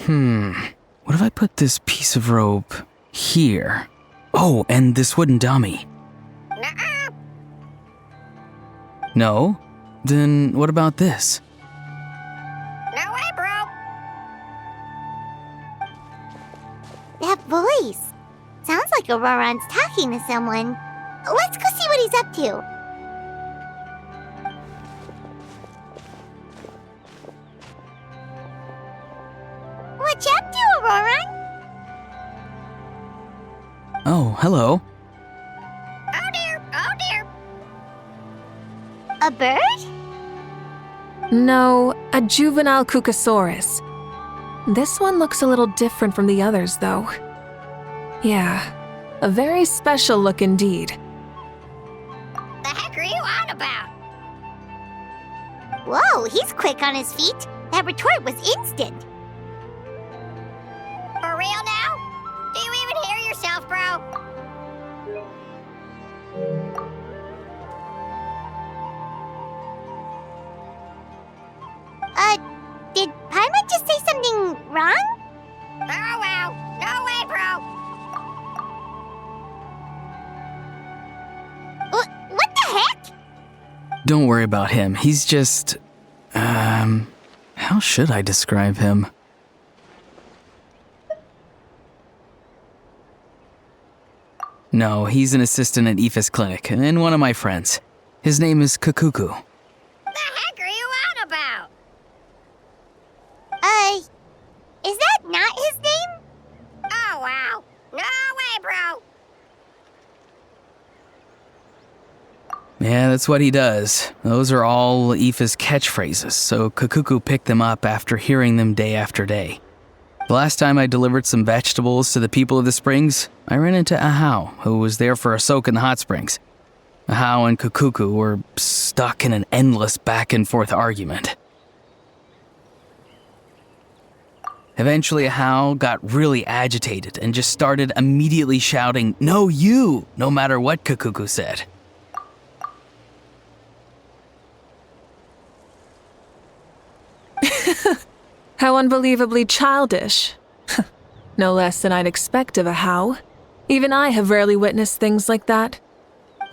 What if I put this piece of rope here? Oh, and this wooden dummy. Nuh-uh. No? Then what about this? No way, bro. That voice. Sounds like Auroran's talking to someone. Let's go see what he's up to. What you up to, Auroran? Oh, hello. Oh dear, oh dear. A bird? No, a juvenile Cucosaurus. This one looks a little different from the others, though. Yeah, a very special look indeed. The heck are you on about? Whoa, he's quick on his feet. That retort was instant. For real now? Do you even hear yourself, bro? Did Paimon just say something wrong? Oh wow. No way, bro. What the heck? Don't worry about him. He's just... how should I describe him? No, he's an assistant at Aoife's clinic, and one of my friends. His name is Kakuku. The heck are you on about? Is that not his name? Oh wow. No way, bro. Yeah, that's what he does. Those are all Aoife's catchphrases, so Kakuku picked them up after hearing them day after day. The last time I delivered some vegetables to the people of the springs, I ran into Ahau, who was there for a soak in the hot springs. Ahau and Kakuku were stuck in an endless back-and-forth argument. Eventually, Ahau got really agitated and just started immediately shouting, "No, you!" no matter what Kakuku said. How unbelievably childish. No less than I'd expect of a How. Even I have rarely witnessed things like that.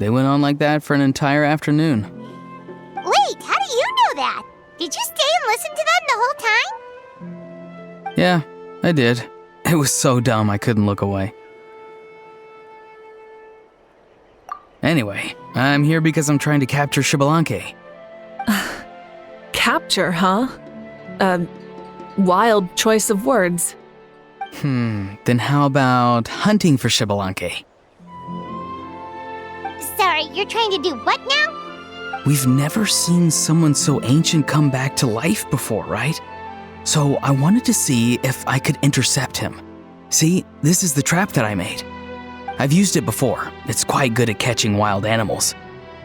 They went on like that for an entire afternoon. Wait, how do you know that? Did you stay and listen to them the whole time? Yeah, I did. It was so dumb I couldn't look away. Anyway, I'm here because I'm trying to capture Xbalanque. Capture, huh? Wild choice of words. Then how about hunting for Xbalanque? Sorry, you're trying to do what now? We've never seen someone so ancient come back to life before, right? So I wanted to see if I could intercept him. See, this is the trap that I made. I've used it before. It's quite good at catching wild animals.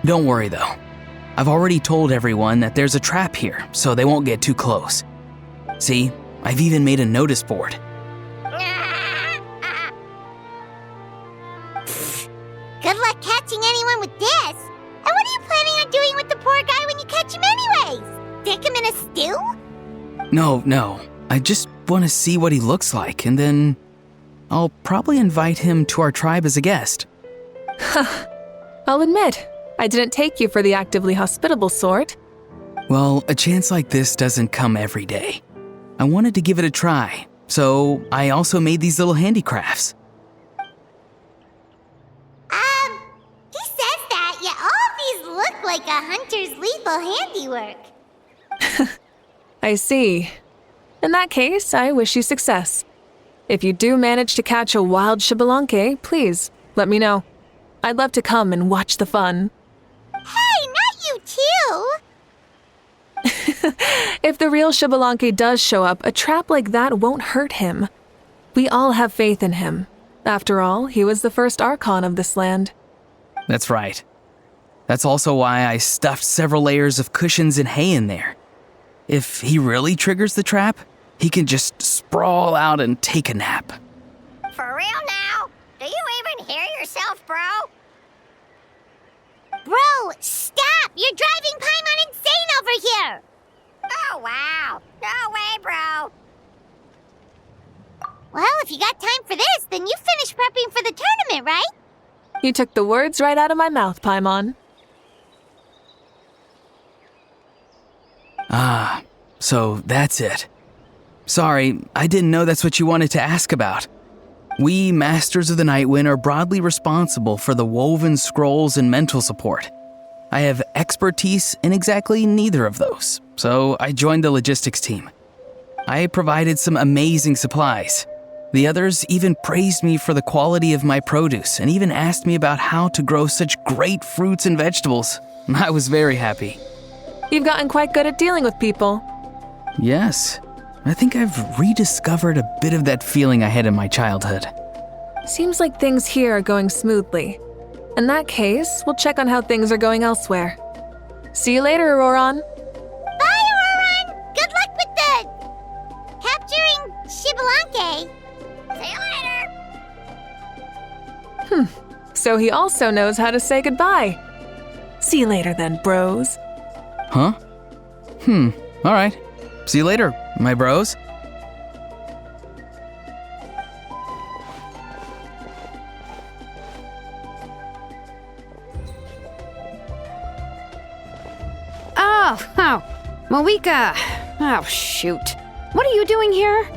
Don't worry though. I've already told everyone that there's a trap here, so they won't get too close. See, I've even made a notice board. Good luck catching anyone with this. And what are you planning on doing with the poor guy when you catch him anyways? Stick him in a stew? No. I just want to see what he looks like, and then I'll probably invite him to our tribe as a guest. I'll admit, I didn't take you for the actively hospitable sort. Well, a chance like this doesn't come every day. I wanted to give it a try, so I also made these little handicrafts. He says that, yet all of these look like a hunter's lethal handiwork. I see. In that case, I wish you success. If you do manage to catch a wild Xbalanque, please, let me know. I'd love to come and watch the fun. Hey, not you too! If the real Xbalanque does show up, a trap like that won't hurt him. We all have faith in him. After all, he was the first Archon of this land. That's right. That's also why I stuffed several layers of cushions and hay in there. If he really triggers the trap, he can just sprawl out and take a nap. For real now? Do you even hear yourself, bro? Bro, stop! You're driving Paimon insane over here! Oh wow. No way, bro. Well, if you got time for this, then you finished prepping for the tournament, right? You took the words right out of my mouth, Paimon. Ah, so that's it. Sorry, I didn't know that's what you wanted to ask about. We, Masters of the Nightwind, are broadly responsible for the woven scrolls and mental support. I have expertise in exactly neither of those, so I joined the logistics team. I provided some amazing supplies. The others even praised me for the quality of my produce and even asked me about how to grow such great fruits and vegetables. I was very happy. You've gotten quite good at dealing with people. Yes, I think I've rediscovered a bit of that feeling I had in my childhood. Seems like things here are going smoothly. In that case, we'll check on how things are going elsewhere. See you later, Auroron. Bye, Auroron! Good luck with the... capturing Xbalanque. See you later. So he also knows how to say goodbye. See you later then, bros. Huh? All right. See you later, my bros. Oh, Mavuika. Oh, shoot. What are you doing here?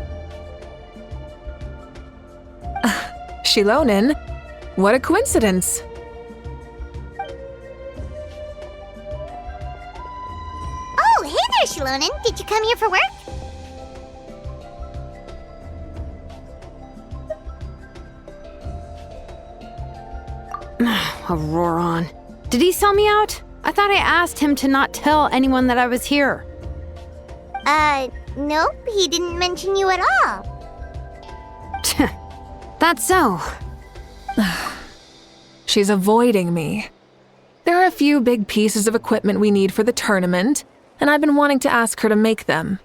Shilonen? What a coincidence. Oh, hey there, Shilonen. Did you come here for work? Auroron. Did he sell me out? I thought I asked him to not tell anyone that I was here. Nope, he didn't mention you at all. That's so. She's avoiding me. There are a few big pieces of equipment we need for the tournament, and I've been wanting to ask her to make them.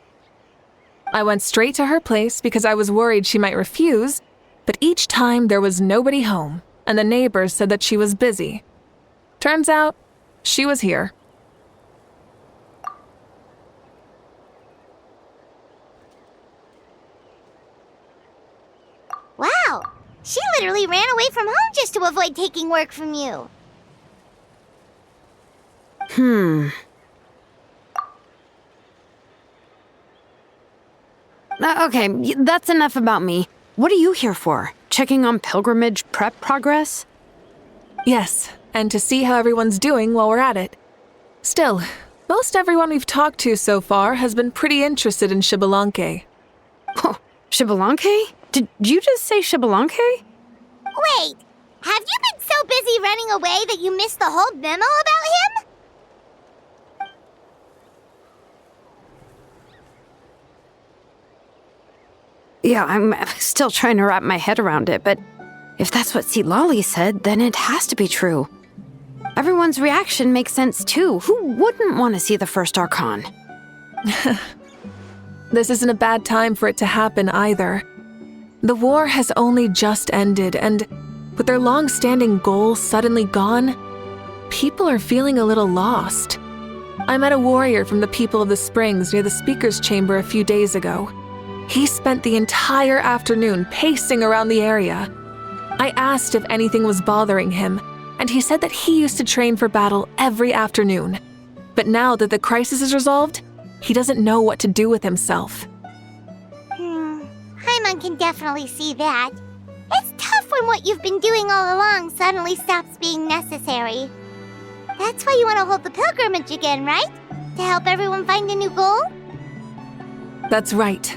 I went straight to her place because I was worried she might refuse, but each time there was nobody home, and the neighbors said that she was busy. Turns out, she was here. Wow, she literally ran away from home just to avoid taking work from you. Okay, that's enough about me. What are you here for? Checking on pilgrimage prep progress? Yes, and to see how everyone's doing while we're at it. Still, most everyone we've talked to so far has been pretty interested in Xbalanque. Oh, Xbalanque? Did you just say Xbalanque? Wait, have you been so busy running away that you missed the whole memo about him? Yeah, I'm still trying to wrap my head around it, but if that's what Lolly said, then it has to be true. Everyone's reaction makes sense too. Who wouldn't want to see the first Archon? This isn't a bad time for it to happen either. The war has only just ended, and with their long-standing goal suddenly gone, people are feeling a little lost. I met a warrior from the People of the Springs near the Speaker's Chamber a few days ago. He spent the entire afternoon pacing around the area. I asked if anything was bothering him, and he said that he used to train for battle every afternoon. But now that the crisis is resolved, he doesn't know what to do with himself. Paimon can definitely see that. It's tough when what you've been doing all along suddenly stops being necessary. That's why you want to hold the pilgrimage again, right? To help everyone find a new goal? That's right.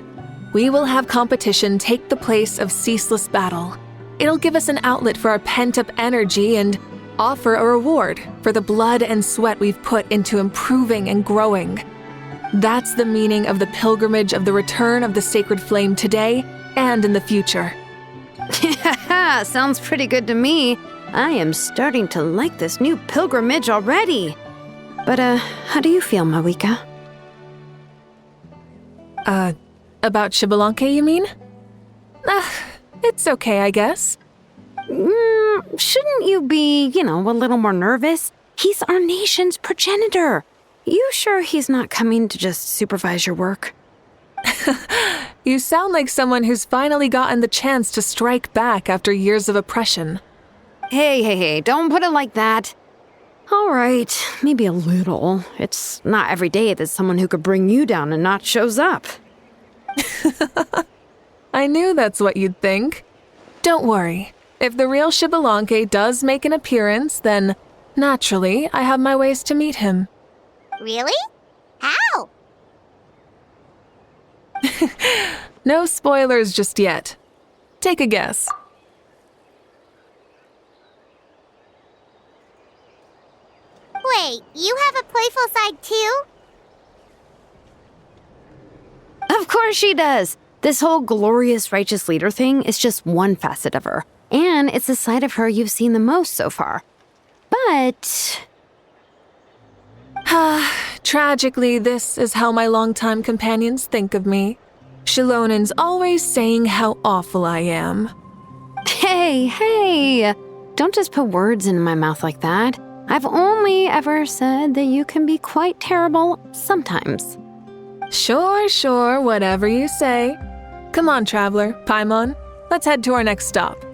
We will have competition take the place of ceaseless battle. It'll give us an outlet for our pent-up energy and offer a reward for the blood and sweat we've put into improving and growing. That's the meaning of the pilgrimage of the return of the sacred flame today and in the future. Sounds pretty good to me. I am starting to like this new pilgrimage already. But, how do you feel, Mavuika? About Xbalanque, you mean? It's okay, I guess. Shouldn't you be, a little more nervous? He's our nation's progenitor. You sure he's not coming to just supervise your work? You sound like someone who's finally gotten the chance to strike back after years of oppression. Hey, don't put it like that. All right, maybe a little. It's not every day that someone who could bring you down a notch shows up. I knew that's what you'd think. Don't worry. If the real Xbalanque does make an appearance, then, naturally, I have my ways to meet him. Really? How? No spoilers just yet. Take a guess. Wait, you have a playful side too? Of course she does. This whole glorious righteous leader thing is just one facet of her. And it's the side of her you've seen the most so far. But... Tragically, this is how my longtime companions think of me. Shilonen's always saying how awful I am. Hey, don't just put words in my mouth like that. I've only ever said that you can be quite terrible sometimes. Sure, whatever you say. Come on, traveler, Paimon, let's head to our next stop.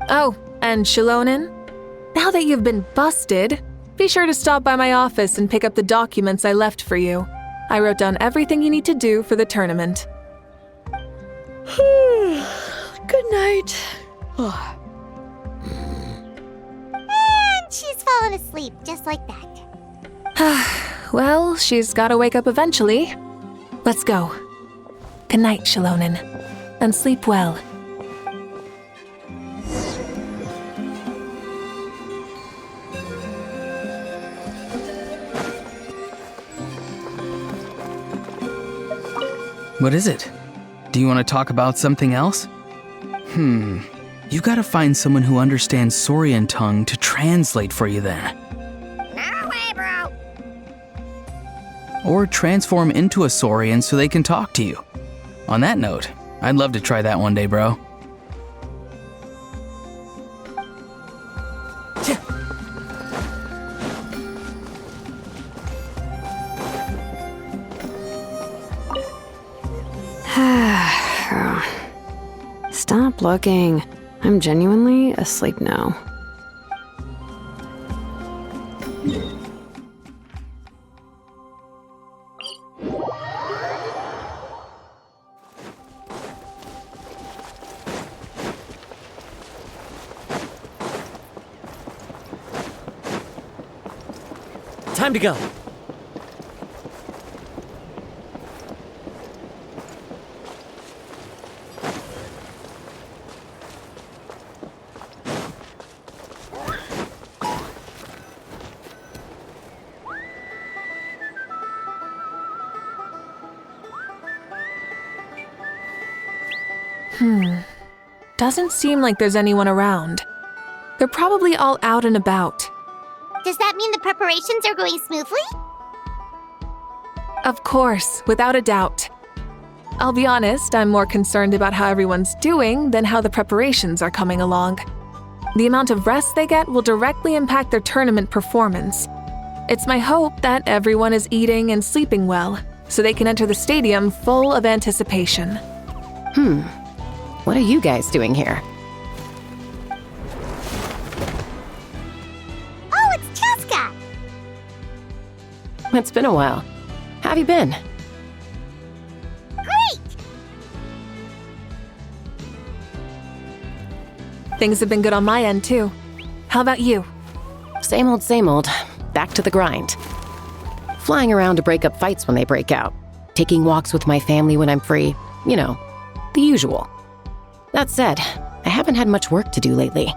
Oh, and Shilonen, now that you've been busted, be sure to stop by my office and pick up the documents I left for you. I wrote down everything you need to do for the tournament. Good night. And she's fallen asleep just like that. Well, she's gotta wake up eventually. Let's go. Good night, Shilonen, and sleep well. What is it? Do you want to talk about something else? You gotta find someone who understands Saurian tongue to translate for you then. No way, bro. Or transform into a Saurian so they can talk to you. On that note, I'd love to try that one day, bro. Stop looking. I'm genuinely asleep now. Time to go. Doesn't seem like there's anyone around. They're probably all out and about. Does that mean the preparations are going smoothly? Of course, without a doubt. I'll be honest, I'm more concerned about how everyone's doing than how the preparations are coming along. The amount of rest they get will directly impact their tournament performance. It's my hope that everyone is eating and sleeping well, so they can enter the stadium full of anticipation. What are you guys doing here? Oh, it's Cheska! It's been a while. How have you been? Great! Things have been good on my end, too. How about you? Same old. Back to the grind. Flying around to break up fights when they break out. Taking walks with my family when I'm free. You know, the usual. That said, I haven't had much work to do lately.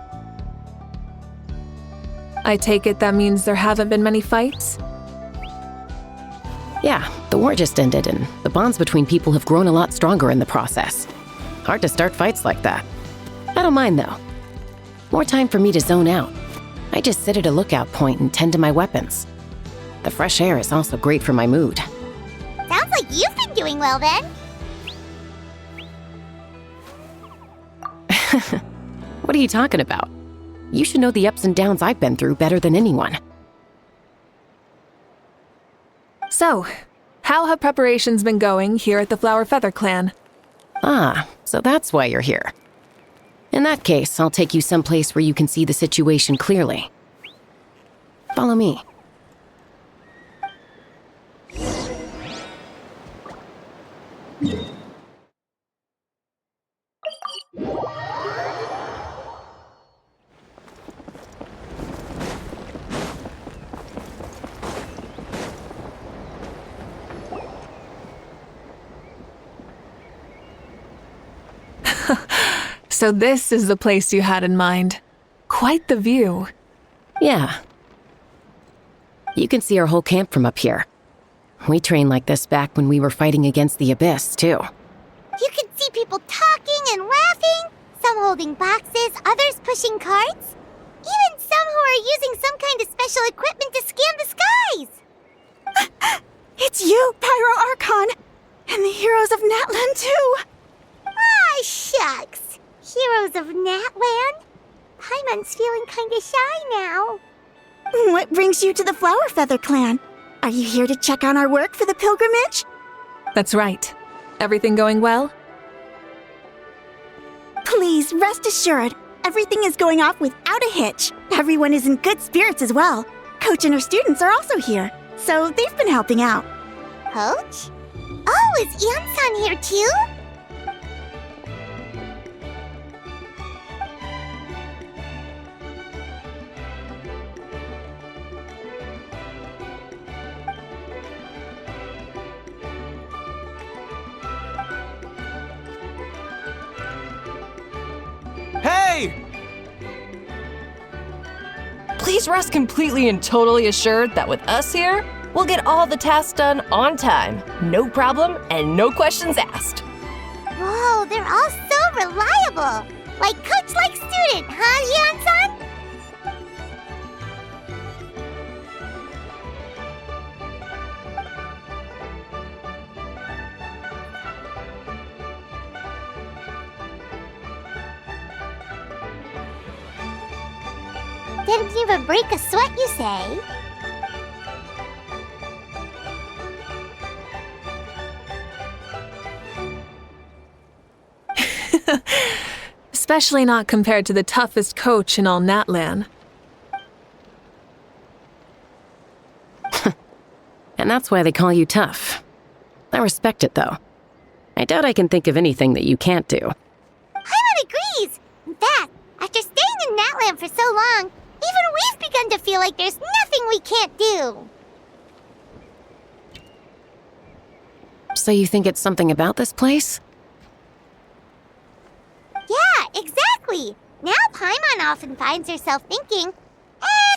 I take it that means there haven't been many fights? Yeah, the war just ended and the bonds between people have grown a lot stronger in the process. Hard to start fights like that. I don't mind though. More time for me to zone out. I just sit at a lookout point and tend to my weapons. The fresh air is also great for my mood. Sounds like you've been doing well then. What are you talking about? You should know the ups and downs I've been through better than anyone. So, How have preparations been going here at the Flower Feather Clan? Ah, so that's why you're here. In that case, I'll take you someplace where you can see the situation clearly. Follow me. So this is the place you had in mind. Quite the view. Yeah. You can see our whole camp from up here. We trained like this back when we were fighting against the Abyss, too. You can see people talking and laughing, some holding boxes, others pushing carts. Even some who are using some kind of special equipment to scan the skies. It's you, Pyro Archon! And the heroes of Natlan, too! Ah, shucks. Heroes of Natlan? Paimon's feeling kinda shy now. What brings you to the Flower Feather Clan? Are you here to check on our work for the pilgrimage? That's right. Everything going well? Please, rest assured, everything is going off without a hitch. Everyone is in good spirits as well. Coach and her students are also here, so they've been helping out. Coach? Oh, is Anson here too? Hey! Please rest completely and totally assured that with us here, we'll get all the tasks done on time, no problem, and no questions asked. Whoa, they're all so reliable. Like coach, like student, huh, Anson? Didn't even break a sweat, you say? Especially not compared to the toughest coach in all Natlan. And that's why they call you tough. I respect it, though. I doubt I can think of anything that you can't do. Paimon agrees! In fact, after staying in Natlan for so long, even we've begun to feel like there's nothing we can't do. So you think it's something about this place? Yeah, exactly! Now Paimon often finds herself thinking,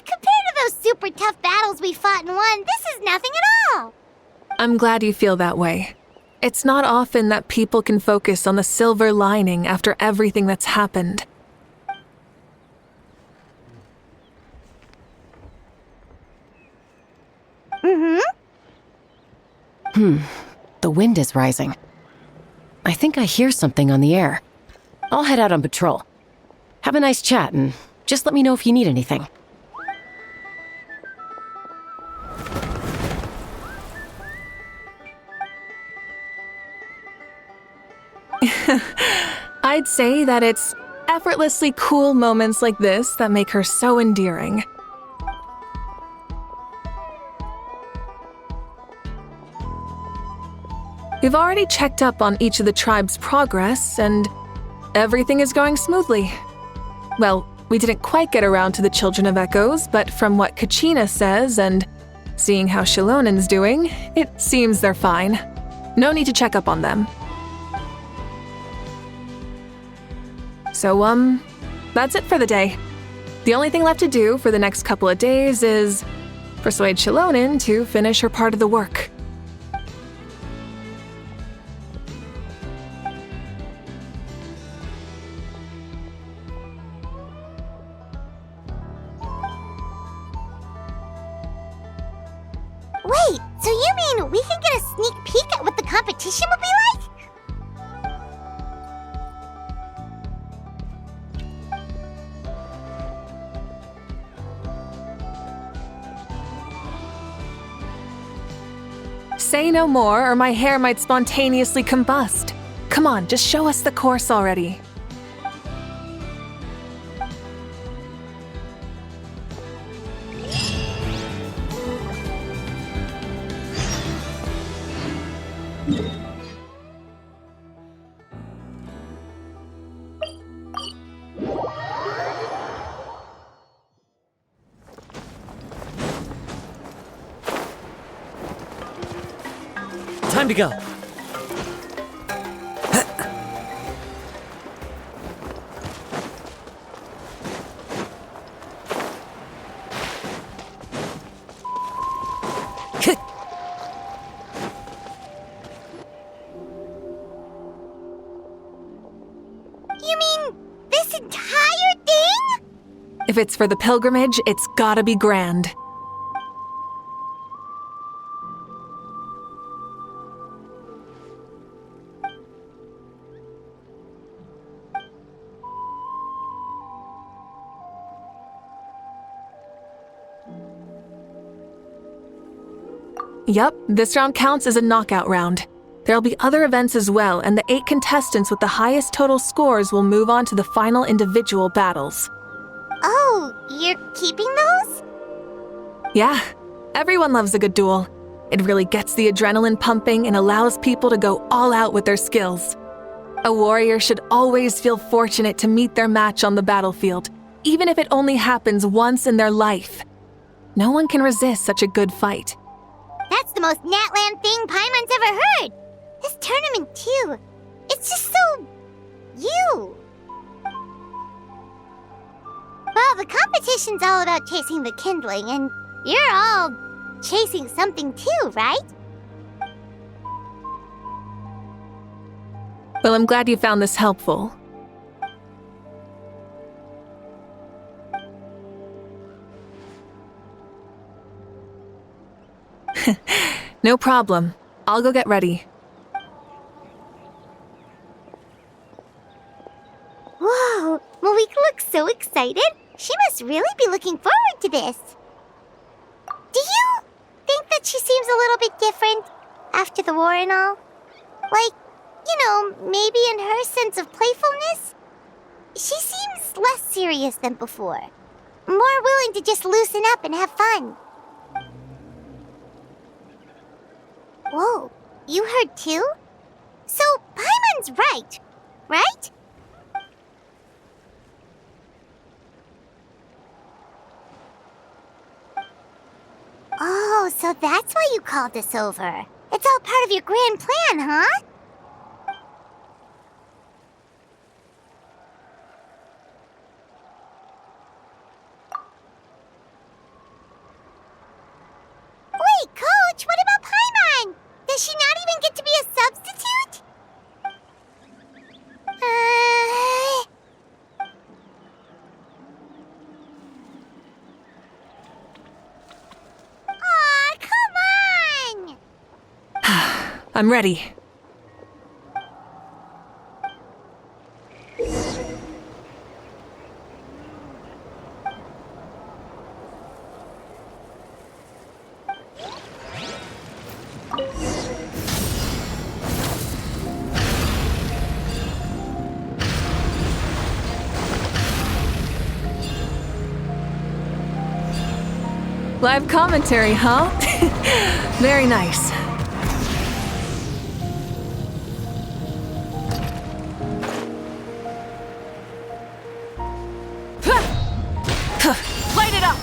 compared to those super tough battles we fought and won, this is nothing at all! I'm glad you feel that way. It's not often that people can focus on the silver lining after everything that's happened. The wind is rising. I think I hear something on the air. I'll head out on patrol. Have a nice chat and just let me know if you need anything. I'd say that it's effortlessly cool moments like this that make her so endearing. We've already checked up on each of the tribe's progress, and everything is going smoothly. Well, we didn't quite get around to the Children of Echoes, but from what Kachina says and seeing how Shilonen's doing, it seems they're fine. No need to check up on them. So, that's it for the day. The only thing left to do for the next couple of days is persuade Shilonen to finish her part of the work. Wait, so you mean we can get a sneak peek at what the competition will be like? Say Say no more, or my hair might spontaneously combust. Come on, just show us the course already. Time to go. You mean this entire thing? If it's for the pilgrimage, it's gotta be grand. Yep, this round counts as a knockout round. There'll be other events as well, and the 8 contestants with the highest total scores will move on to the final individual battles. Oh, you're keeping those? Yeah, everyone loves a good duel. It really gets the adrenaline pumping and allows people to go all out with their skills. A warrior should always feel fortunate to meet their match on the battlefield, even if it only happens once in their life. No one can resist such a good fight. That's the most Natland thing Paimon's ever heard. This tournament, too. It's just so... you. Well, the competition's all about chasing the kindling, and you're all chasing something too, right? Well, I'm glad you found this helpful. No problem. I'll go get ready. Whoa, Mavuika looks so excited. She must really be looking forward to this. Do you think that she seems a little bit different after the war and all? Like, maybe in her sense of playfulness? She seems less serious than before. More willing to just loosen up and have fun. Whoa, you heard too? So, Paimon's right? Oh, so that's why you called us over. It's all part of your grand plan, huh? Wait, Coach, what about Paimon? Does she not even get to be a substitute? Aw, come on! I'm ready. Live commentary, huh? Very nice. Light it up!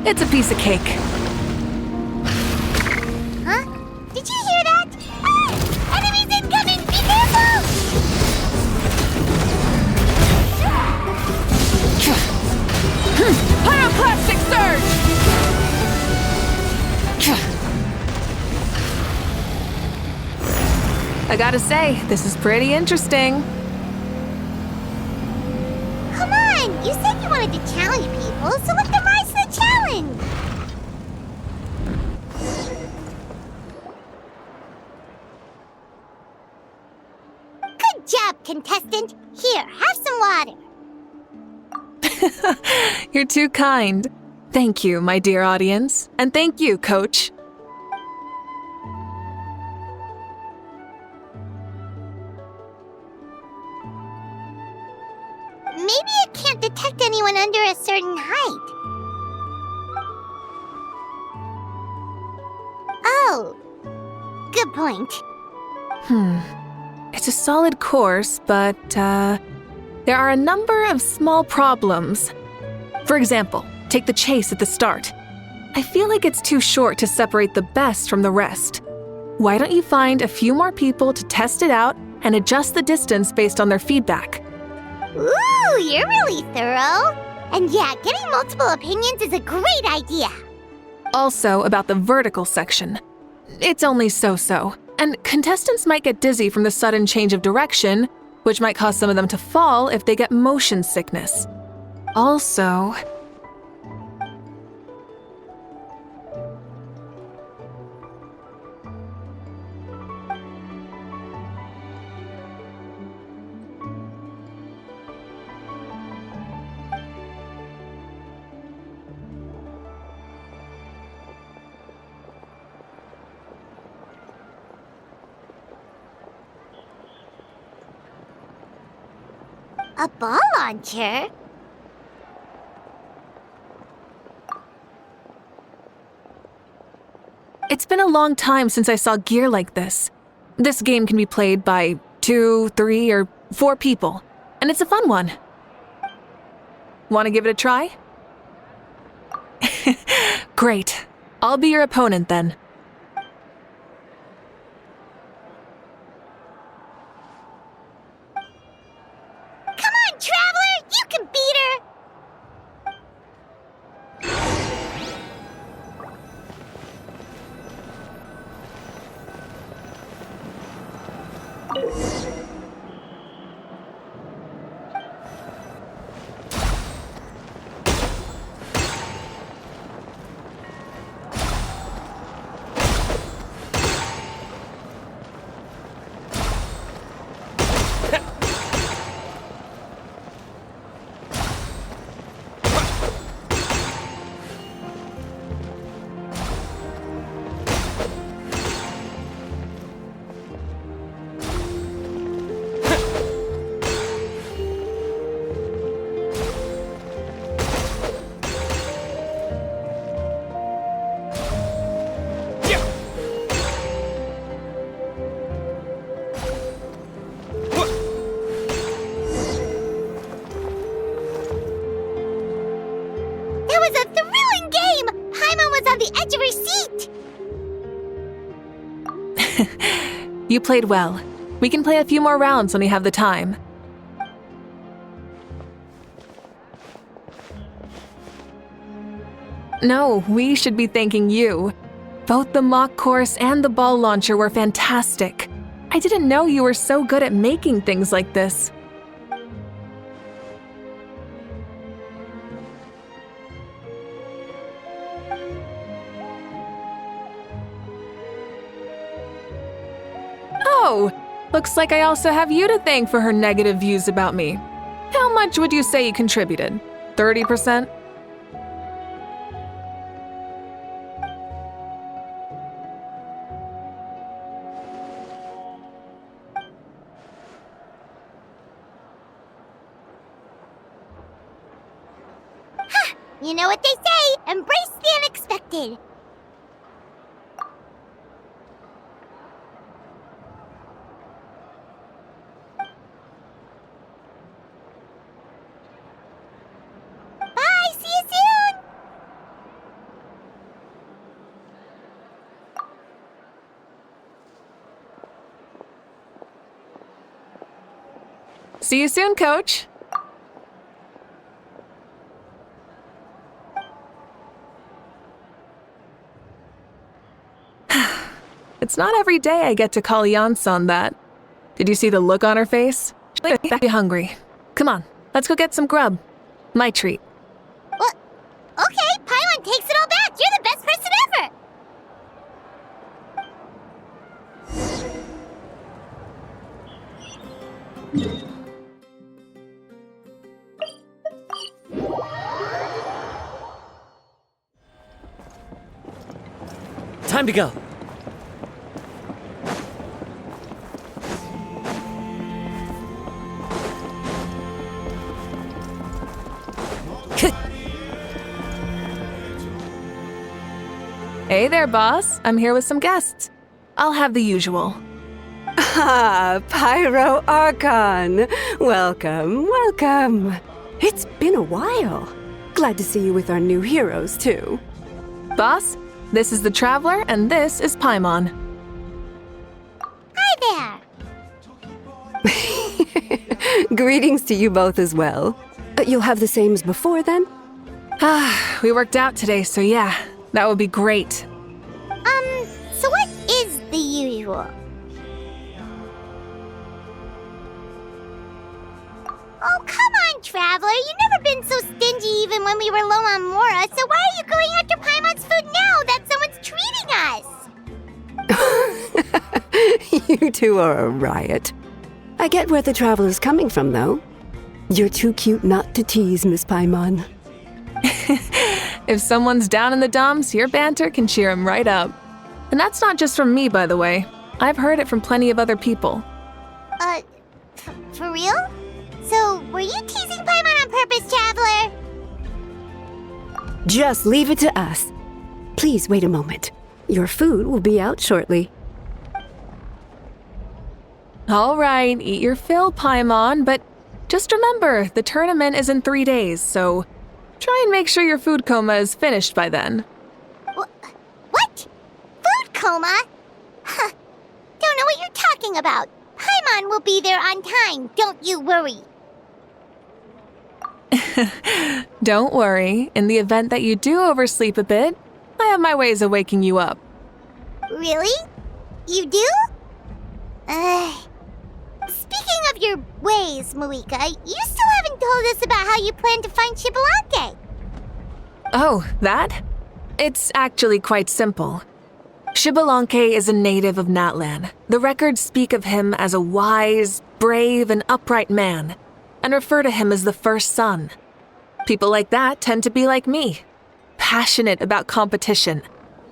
It's a piece of cake. Huh? Did you hear that? Ah! Enemies incoming! Be careful! Pyroclastic surge! I gotta say, this is pretty interesting. Come on! You said you wanted to challenge people, so let them rise to the challenge! Good job, contestant! Here, have some water. You're too kind. Thank you, my dear audience. And thank you, Coach. Maybe it can't detect anyone under a certain height. Oh, good point. It's a solid course, but, there are a number of small problems. For example, take the chase at the start. I feel like it's too short to separate the best from the rest. Why don't you find a few more people to test it out and adjust the distance based on their feedback? Ooh, you're really thorough. And yeah, getting multiple opinions is a great idea. Also, about the vertical section. It's only so-so, and contestants might get dizzy from the sudden change of direction, which might cause some of them to fall if they get motion sickness. Also, A ball launcher? it's been a long time since I saw gear like this. This game can be played by 2, 3, or 4 people, and it's a fun one. Want to give it a try? Great. I'll be your opponent then. Come on, Traveler! You can beat her! That was a thrilling game! Paimon was on the edge of her seat! You played well. We can play a few more rounds when we have the time. No, we should be thanking you. Both the mock course and the ball launcher were fantastic. I didn't know you were so good at making things like this. Oh, looks like I also have you to thank for her negative views about me. How much would you say you contributed? 30%? You know what they say, embrace the unexpected. Bye, see you soon! See you soon, Coach. It's not every day I get to call Yansan that. Did you see the look on her face? She's be hungry. Come on, let's go get some grub. My treat. What? Okay, Paimon takes it all back. You're the best person ever. Time to go. Hey there, boss. I'm here with some guests. I'll have the usual. Ah, Pyro Archon. Welcome, welcome. It's been a while. Glad to see you with our new heroes, too. Boss, this is the Traveler, and this is Paimon. Hi there. Greetings to you both as well. You'll have the same as before, then? We worked out today, so yeah, that would be great. So what is the usual? Oh, come on, Traveler. You've never been so stingy even when we were low on Mora, so why are you going after Paimon's food now that someone's treating us? You two are a riot. I get where the Traveler's coming from, though. You're too cute not to tease, Miss Paimon. If someone's down in the dumps, your banter can cheer him right up. And that's not just from me, by the way. I've heard it from plenty of other people. For real? So, were you teasing Paimon on purpose, Traveler? Just leave it to us. Please wait a moment. Your food will be out shortly. All right, eat your fill, Paimon, but just remember, the tournament is in 3 days, so try and make sure your food coma is finished by then. What? Food coma? Huh. Don't know what you're talking about. Paimon will be there on time, don't you worry. Don't worry, in the event that you do oversleep a bit, I have my ways of waking you up. Really? You do? Speaking of your ways, Mavuika, you still haven't told us about how you plan to find Xbalanque. Oh, that? It's actually quite simple. Xbalanque is a native of Natlan. The records speak of him as a wise, brave, and upright man, and refer to him as the first son. People like that tend to be like me, passionate about competition.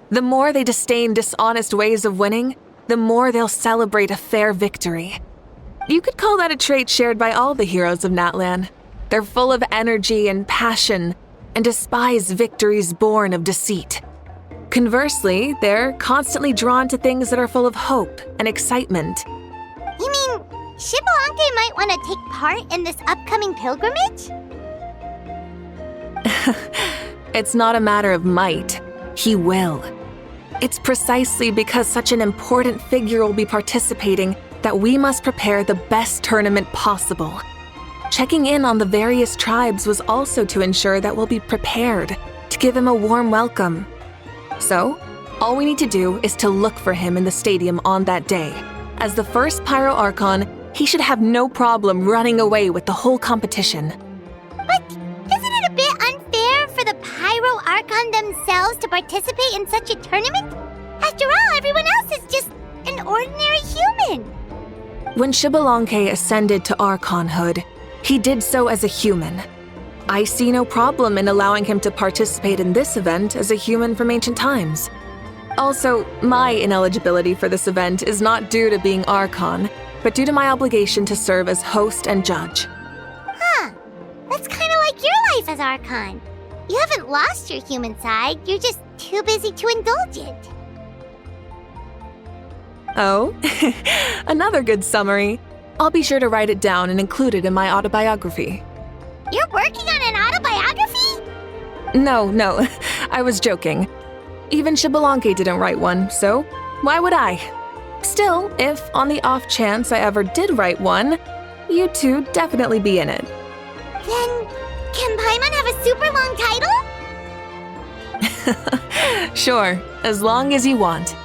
The more they disdain dishonest ways of winning, the more they'll celebrate a fair victory. You could call that a trait shared by all the heroes of Natlan. They're full of energy and passion, and despise victories born of deceit. Conversely, they're constantly drawn to things that are full of hope and excitement. You mean Xbalanque might want to take part in this upcoming pilgrimage? It's not a matter of might. He will. It's precisely because such an important figure will be participating that we must prepare the best tournament possible. Checking in on the various tribes was also to ensure that we'll be prepared to give him a warm welcome. So, all we need to do is to look for him in the stadium on that day. As the first Pyro Archon, he should have no problem running away with the whole competition. But isn't it a bit unfair for the Pyro Archon themselves to participate in such a tournament? After all, everyone else is just an ordinary human. When Xbalanque ascended to Archonhood, he did so as a human. I see no problem in allowing him to participate in this event as a human from ancient times. Also, my ineligibility for this event is not due to being Archon, but due to my obligation to serve as host and judge. Huh. That's kind of like your life as Archon. You haven't lost your human side, you're just too busy to indulge it. Oh, another good summary. I'll be sure to write it down and include it in my autobiography. You're working on an autobiography? No, I was joking. Even Xbalanque didn't write one, so why would I? Still, if on the off chance I ever did write one, you two definitely be in it. Then, can Paimon have a super long title? Sure, as long as you want.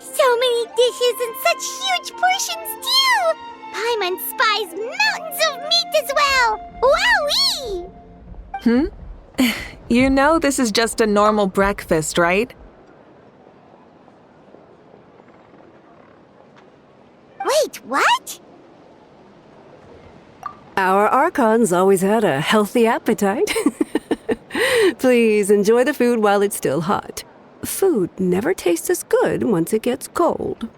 So many dishes and such huge portions, too! Paimon spies mountains of meat as well! Wowee! You know this is just a normal breakfast, right? Wait, what? Our Archon's always had a healthy appetite. Please enjoy the food while it's still hot. Food never tastes as good once it gets cold.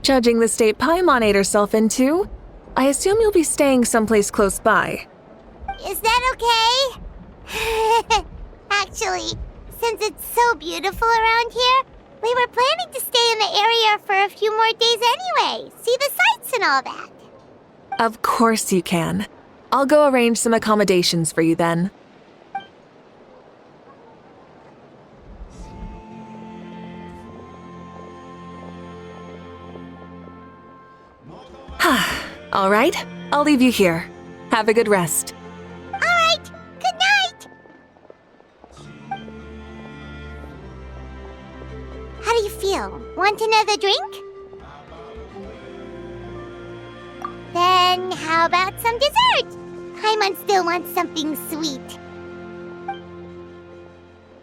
Judging the state Paimon ate herself into, I assume you'll be staying someplace close by. Is that okay? Actually, since it's so beautiful around here, we were planning to stay in the area for a few more days anyway. See the sights and all that. Of course you can. I'll go arrange some accommodations for you then. All right, I'll leave you here. Have a good rest. All right, good night. How do you feel? Want another drink? Then how about some dessert? Paimon still wants something sweet.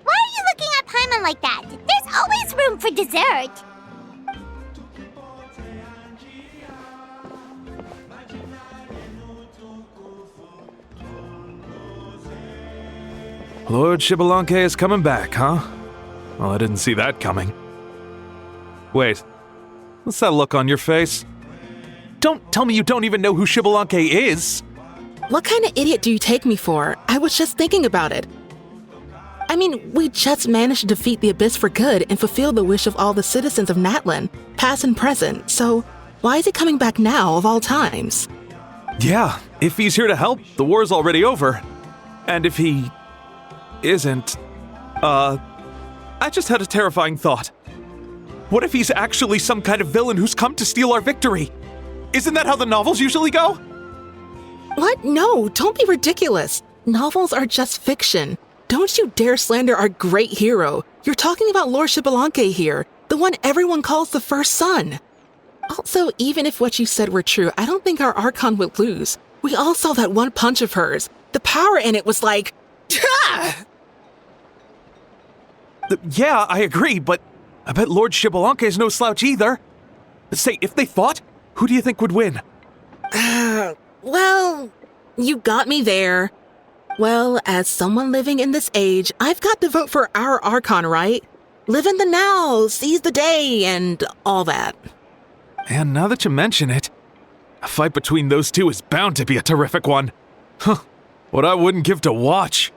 Why are you looking at Paimon like that? There's always room for dessert. Lord Xbalanque is coming back, huh? Well, I didn't see that coming. Wait, what's that look on your face? Don't tell me you don't even know who Xbalanque is! What kind of idiot do you take me for? I was just thinking about it. I mean, we just managed to defeat the Abyss for good and fulfill the wish of all the citizens of Natlan, past and present, so why is he coming back now of all times? Yeah, if he's here to help, the war's already over. And if he isn't, I just had a terrifying thought. What if he's actually some kind of villain who's come to steal our victory? Isn't that how the novels usually go? What? No, don't be ridiculous. Novels are just fiction. Don't you dare slander our great hero. You're talking about Lord Xbalanque here, the one everyone calls the first son. Also, even if what you said were true, I don't think our Archon would lose. We all saw that one punch of hers. The power in it was like... Yeah, I agree, but I bet Lord Xbalanque is no slouch either. Say, if they fought, who do you think would win? Well, you got me there. Well, as someone living in this age, I've got to vote for our Archon, right? Live in the now, seize the day, and all that. And now that you mention it, a fight between those two is bound to be a terrific one. Huh, what I wouldn't give to watch.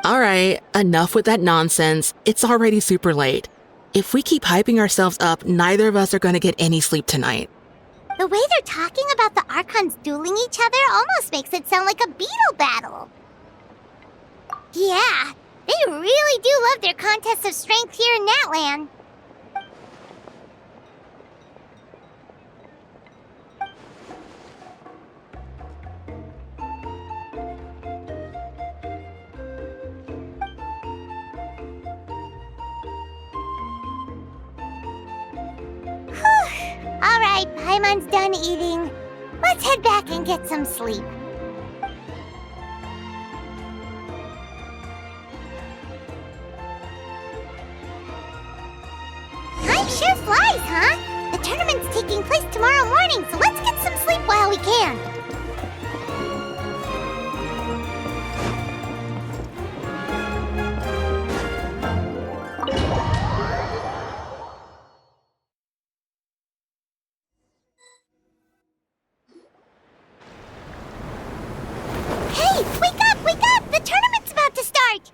All right, enough with that nonsense. It's already super late. If we keep hyping ourselves up, neither of us are going to get any sleep tonight. The way they're talking about the Archons dueling each other almost makes it sound like a beetle battle. Yeah, they really do love their contests of strength here in Natlan. All right, Paimon's done eating. Let's head back and get some sleep. Time sure flies, huh? The tournament's taking place tomorrow morning, so let's get some sleep while we can. Hey, wake up, wake up! The tournament's about to start!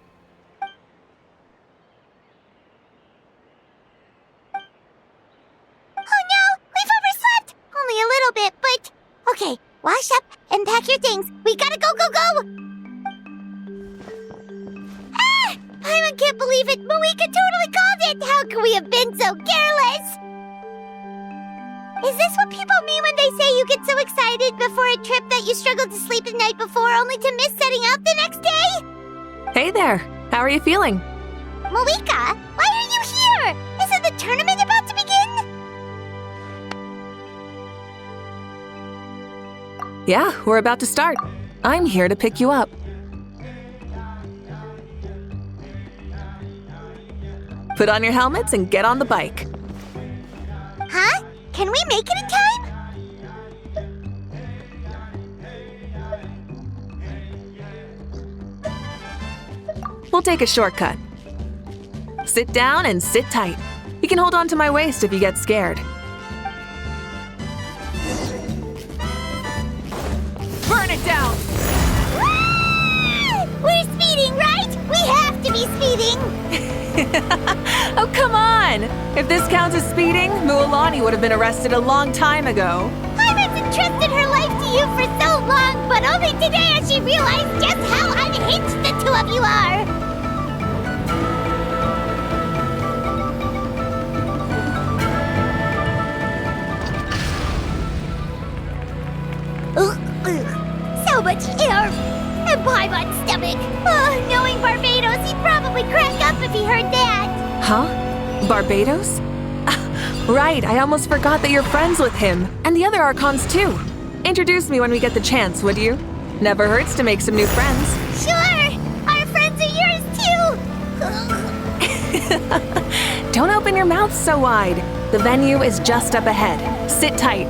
Oh no, we've overslept! Only a little bit, but... Okay, wash up and pack your things. We gotta go, go, go! Ah! I can't believe it! Mavuika totally called it! How could we have been so careless? Is this what people mean when they say you get so excited before a trip that you struggled to sleep the night before only to miss setting out the next day? Hey there, how are you feeling? Mavuika, why are you here? Isn't the tournament about to begin? Yeah, we're about to start. I'm here to pick you up. Put on your helmets and get on the bike. Huh? Can we make it in time? We'll take a shortcut. Sit down and sit tight. You can hold on to my waist if you get scared. Burn it down! We're speeding, right? We have to be speeding! Oh, come on! If this counts as speeding, Mualani would have been arrested a long time ago. Pirates entrusted her life to you for so long, but only today has she realized just how unhinged the two of you are! So much air! And Paimon's stomach! Oh, knowing Barbados, he'd probably crack up if he heard that! Huh? Barbados? Right, I almost forgot that you're friends with him. And the other Archons too. Introduce me when we get the chance, would you? Never hurts to make some new friends. Sure! Our friends are yours too! Don't open your mouth so wide. The venue is just up ahead. Sit tight.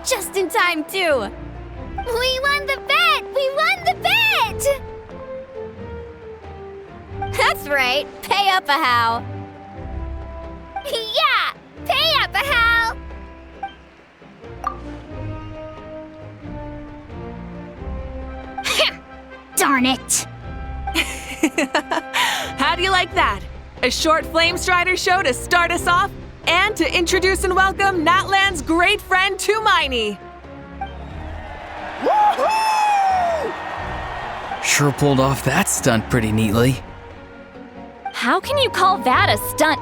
Just in time, too! We won the bet! We won the bet! That's right. Pay up a how. Yeah! Pay up a how! Darn it! How do you like that? A short Flame Strider show to start us off? And to introduce and welcome Natlan's great friend, Tumaini. Sure pulled off that stunt pretty neatly. How can you call that a stunt?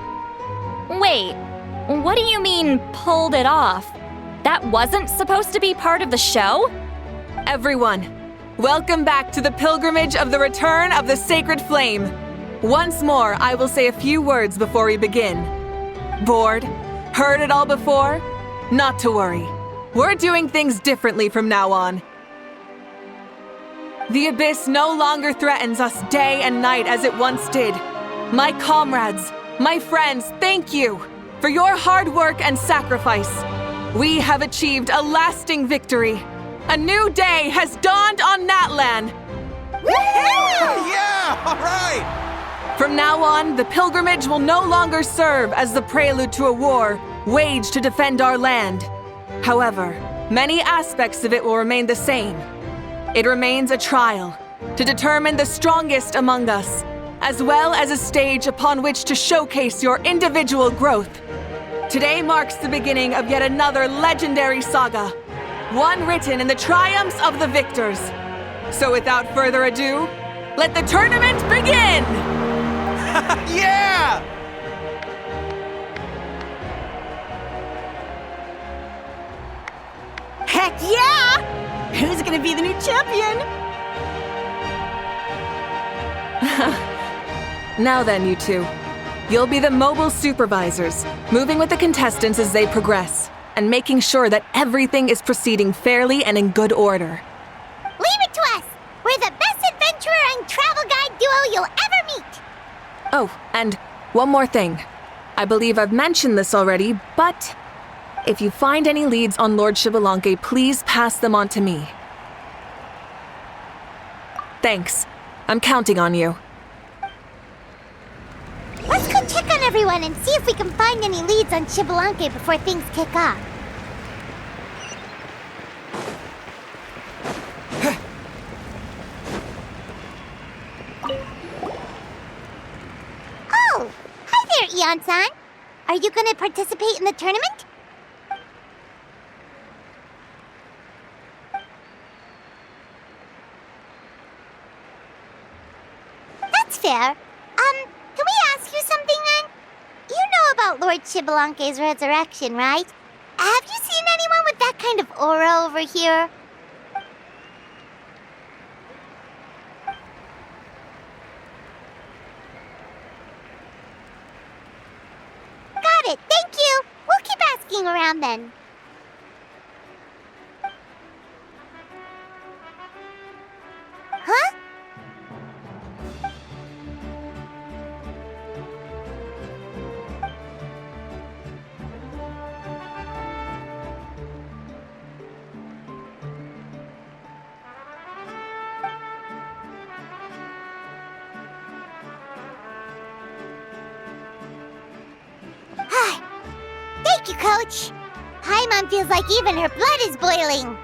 Wait, what do you mean, pulled it off? That wasn't supposed to be part of the show? Everyone, welcome back to the pilgrimage of the return of the sacred flame. Once more, I will say a few words before we begin. Bored? Heard it all before? Not to worry. We're doing things differently from now on. The abyss no longer threatens us day and night as it once did. My comrades, my friends, thank you for your hard work and sacrifice. We have achieved a lasting victory. A new day has dawned on Natlan. Yeah! All right! From now on, the pilgrimage will no longer serve as the prelude to a war waged to defend our land. However, many aspects of it will remain the same. It remains a trial to determine the strongest among us, as well as a stage upon which to showcase your individual growth. Today marks the beginning of yet another legendary saga, one written in the triumphs of the victors. So without further ado, let the tournament begin! Yeah! Heck yeah! Who's gonna be the new champion? Now then, you two. You'll be the mobile supervisors, moving with the contestants as they progress, and making sure that everything is proceeding fairly and in good order. Leave it to us! We're the best adventurer and travel guide duo you'll ever meet! Oh, and one more thing. I believe I've mentioned this already, but if you find any leads on Lord Xbalanque, please pass them on to me. Thanks. I'm counting on you. Let's go check on everyone and see if we can find any leads on Xbalanque before things kick off. Oh! Hi there, Eon-san! Are you gonna participate in the tournament? fair. Can we ask you something then? You know about Lord Shibalanke's resurrection, right? Have you seen anyone with that kind of aura over here? Got it, thank you! We'll keep asking around then. Huh? Thank you, Coach. Paimon feels like even her blood is boiling.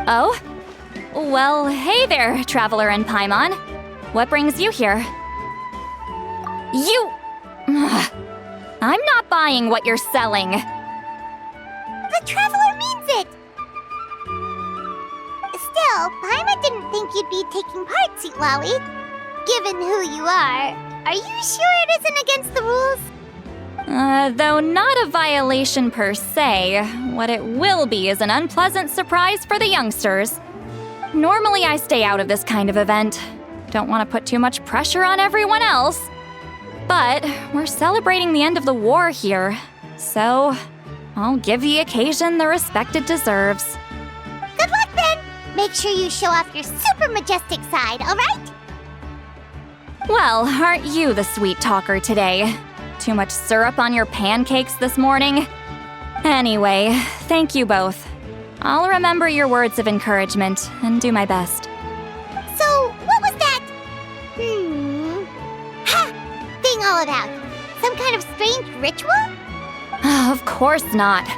Oh? Well, hey there, Traveler and Paimon. What brings you here? You... I'm not buying what you're selling. The Traveler means it! Still, Paimon didn't think you'd be taking part, Sweet Lolly. Given who you are you sure it isn't against the rules? Though not a violation per se, what it will be is an unpleasant surprise for the youngsters. Normally I stay out of this kind of event. Don't want to put too much pressure on everyone else. But we're celebrating the end of the war here, so I'll give the occasion the respect it deserves. Good luck then! Make sure you show off your super majestic side, alright? Well, aren't you the sweet talker today? Too much syrup on your pancakes this morning? Anyway, thank you both. I'll remember your words of encouragement and do my best. So, what was that? Thing all about? Some kind of strange ritual? Of course not.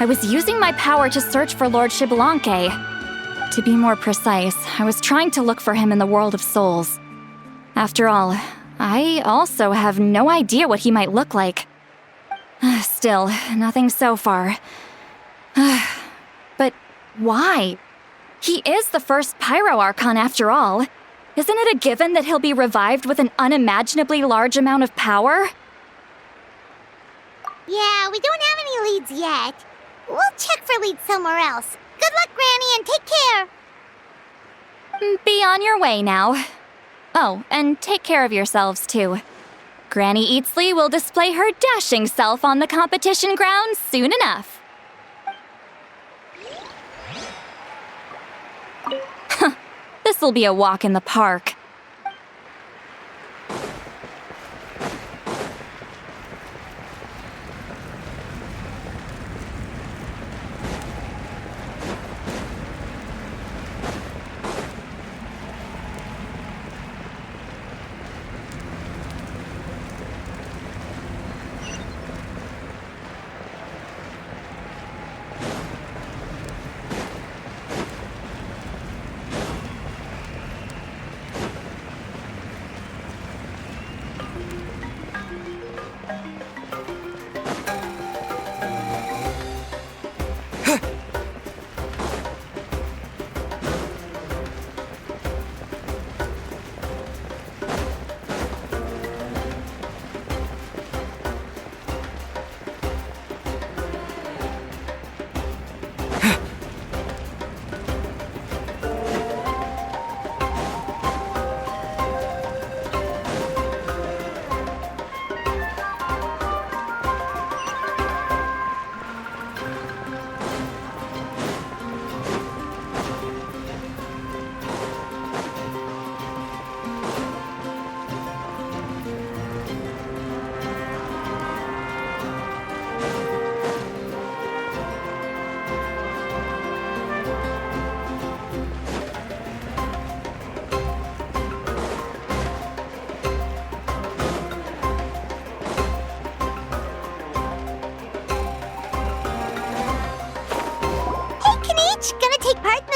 I was using my power to search for Lord Shibalanke. To be more precise, I was trying to look for him in the world of souls. After all, I also have no idea what he might look like. Still, nothing so far. But why? He is the first Pyro Archon after all. Isn't it a given that he'll be revived with an unimaginably large amount of power? Yeah, we don't have any leads yet. We'll check for leads somewhere else. Good luck, Granny, and take care! Be on your way now. Oh, and take care of yourselves, too. Granny Eatsley will display her dashing self on the competition grounds soon enough. This'll be a walk in the park.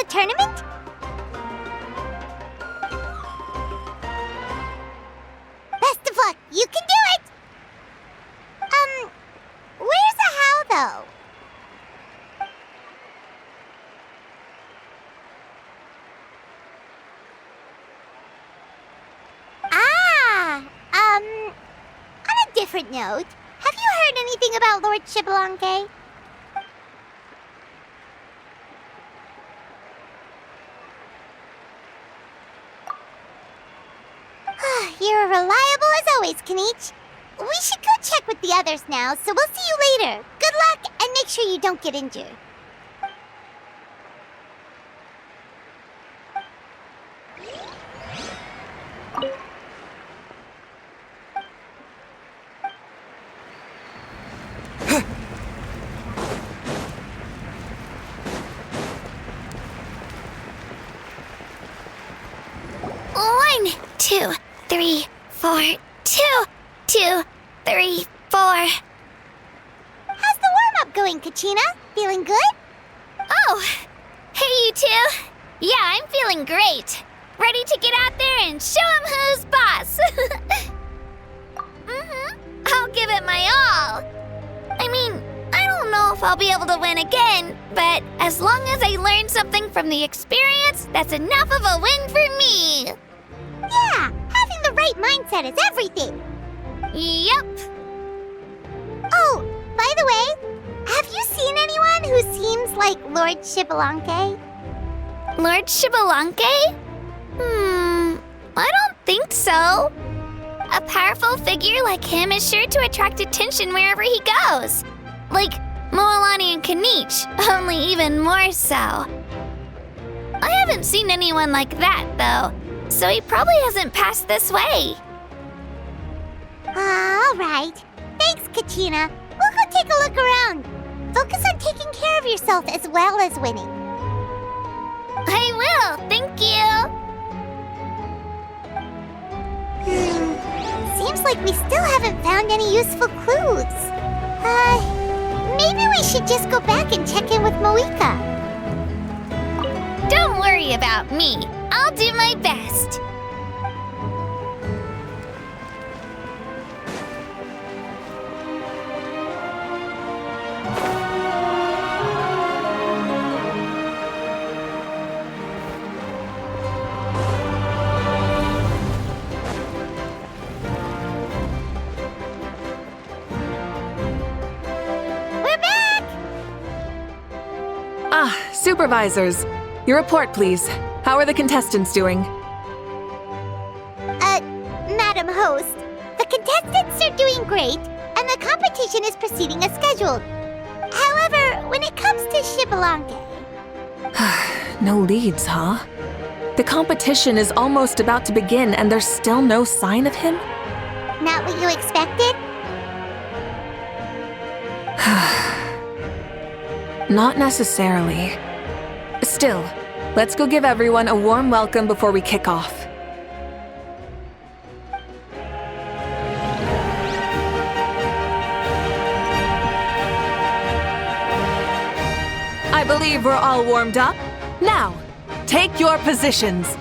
tournament? Best of luck. You can do it! Where's the how, though? On a different note, have you heard anything about Lord Xbalanque? You're reliable as always, Kanich. We should go check with the others now, so we'll see you later. Good luck, and make sure you don't get injured. One, 2, 3, 4, 2, 2, 3, 4. How's the warm-up going, Kachina? Feeling good? Oh, hey you two. Yeah, I'm feeling great. Ready to get out there and show 'em who's boss. I'll give it my all. I mean, I don't know if I'll be able to win again, but as long as I learn something from the experience, that's enough of a win for me. Yeah, having the right mindset is everything. Yep. Oh, by the way, have you seen anyone who seems like Lord Xbalanque? Lord Xbalanque? I don't think so. A powerful figure like him is sure to attract attention wherever he goes. Like Moalani and Kanich, only even more so. I haven't seen anyone like that, though, so he probably hasn't passed this way. All right. Thanks, Kachina. We'll go take a look around. Focus on taking care of yourself as well as winning. I will, thank you. Seems like we still haven't found any useful clues. Maybe we should just go back and check in with Mavuika. Don't worry about me. I'll do my best. Supervisors, your report, please. How are the contestants doing? Madam Host, the contestants are doing great, and the competition is proceeding as scheduled. However, when it comes to Xbalanque... No leads, huh? The competition is almost about to begin, and there's still no sign of him? Not what you expected? Not necessarily. Still, let's go give everyone a warm welcome before we kick off. I believe we're all warmed up. Now, take your positions.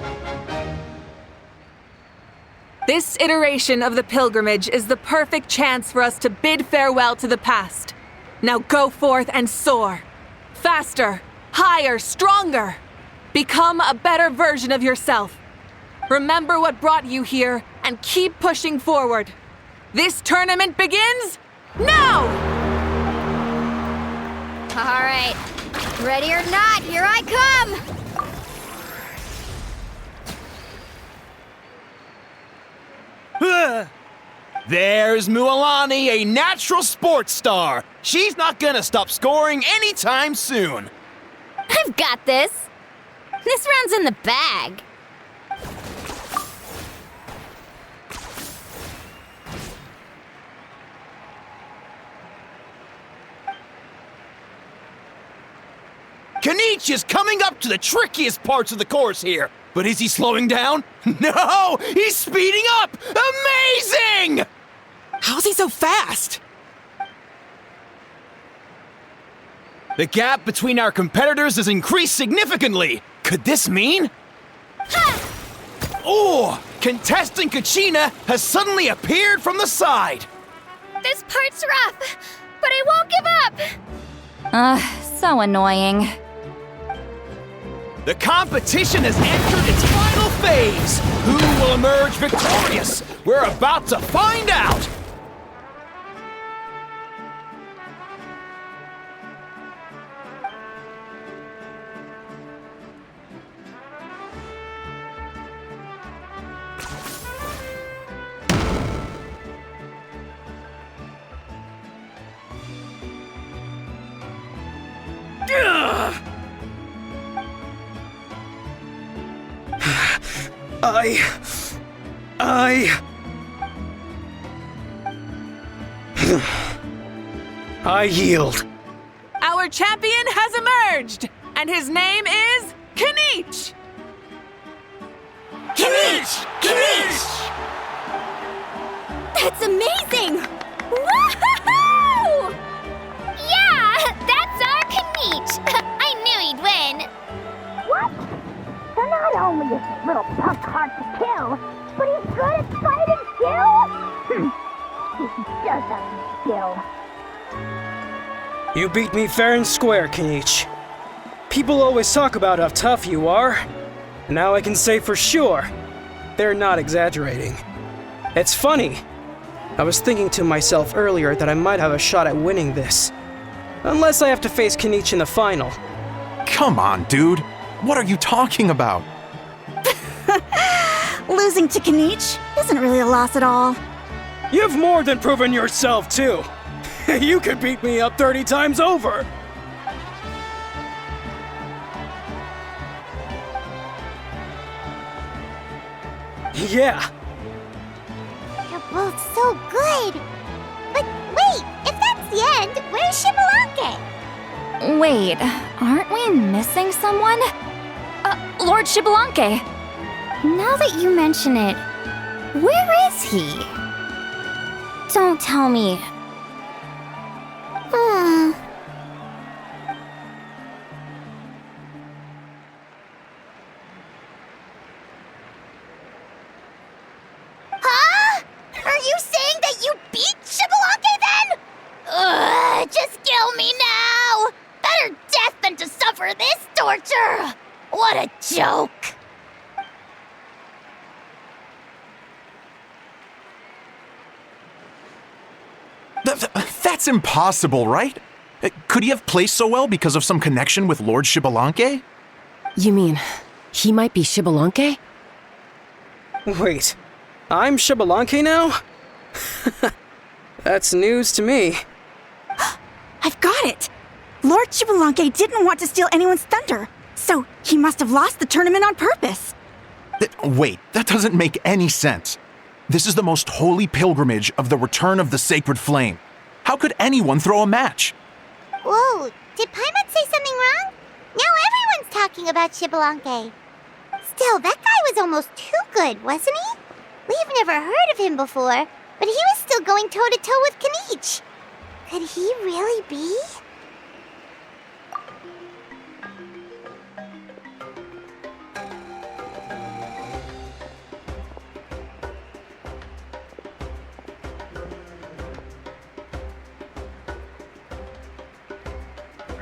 This iteration of the pilgrimage is the perfect chance for us to bid farewell to the past. Now go forth and soar. Faster, higher, stronger. Become a better version of yourself. Remember what brought you here and keep pushing forward. This tournament begins now! All right. Ready or not, here I come! There's Moalani, a natural sports star. She's not gonna stop scoring anytime soon. I've got this. This round's in the bag. Kanich is coming up to the trickiest parts of the course here. But is he slowing down? No! He's speeding up! Amazing! How's he so fast? The gap between our competitors has increased significantly. could this mean? Oh! Contestant Kachina has suddenly appeared from the side! This part's rough, but I won't give up! So annoying. The competition has entered its final phase! Who will emerge victorious? We're about to find out! I yield. Our champion has emerged, and his name is Kinich! Kinich! Kinich! That's amazing! Woohoo! Yeah, that's our Kinich! I knew he'd win! What? So not only is this little punk hard to kill, but he's good at fighting too? He does have skill. You beat me fair and square, Kinich. People always talk about how tough you are. Now I can say for sure, they're not exaggerating. It's funny. I was thinking to myself earlier that I might have a shot at winning this. Unless I have to face Kinich in the final. Come on, dude. What are you talking about? Losing to Kinich isn't really a loss at all. You've more than proven yourself, too. You could beat me up 30 times over. Yeah. You're both so good. But wait, if that's the end, where's Shibalanke? Wait, aren't we missing someone? Lord Shibalanke. Now that you mention it, where is he? Don't tell me. Huh? Are you saying that you beat Shibalanke then? Ugh, just kill me now! Better death than to suffer this torture! What a joke! That's impossible, right? Could he have placed so well because of some connection with Lord Shibalanke? You mean, he might be Shibalanke? Wait, I'm Shibalanke now? That's news to me. I've got it! Lord Shibalanke didn't want to steal anyone's thunder, so he must have lost the tournament on purpose. Wait, that doesn't make any sense. This is the most holy pilgrimage of the return of the sacred flame. How could anyone throw a match? Whoa, did Paimon say something wrong? Now everyone's talking about Shibalanke. Still, that guy was almost too good, wasn't he? We've never heard of him before, but he was still going toe-to-toe with Kinich. Could he really be?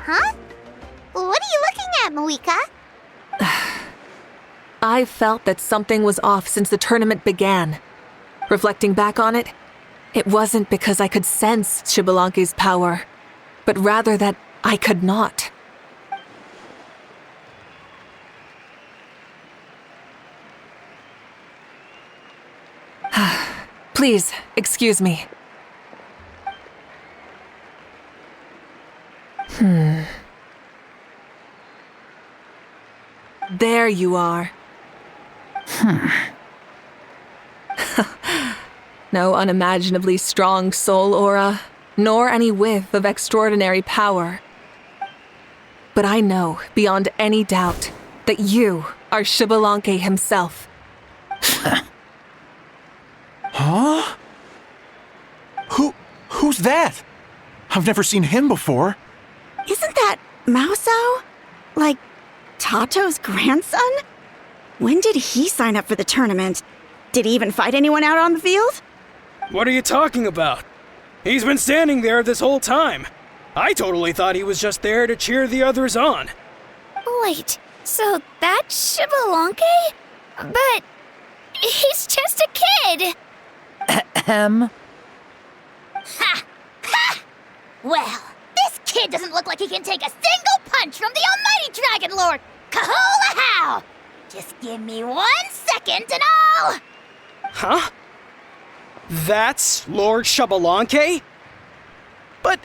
Huh? What are you looking at, Mavuika? I felt that something was off since the tournament began. Reflecting back on it, it wasn't because I could sense Shibalanke's power, but rather that I could not. Please, excuse me. There you are. No unimaginably strong soul aura, nor any whiff of extraordinary power. But I know, beyond any doubt, that you are Shibalanke himself. Huh? Who's that? I've never seen him before. Isn't that Mauso? Like, Tato's grandson? When did he sign up for the tournament? Did he even fight anyone out on the field? What are you talking about? He's been standing there this whole time. I totally thought he was just there to cheer the others on. Wait, so that's Shibbolonke? But he's just a kid. Ahem. Ha! Ha! Well, this kid doesn't look like he can take a single punch from the almighty Dragon Lord! Kahola how! Just give me 1 second and I'll... Huh? That's Lord Shibbolonke? But,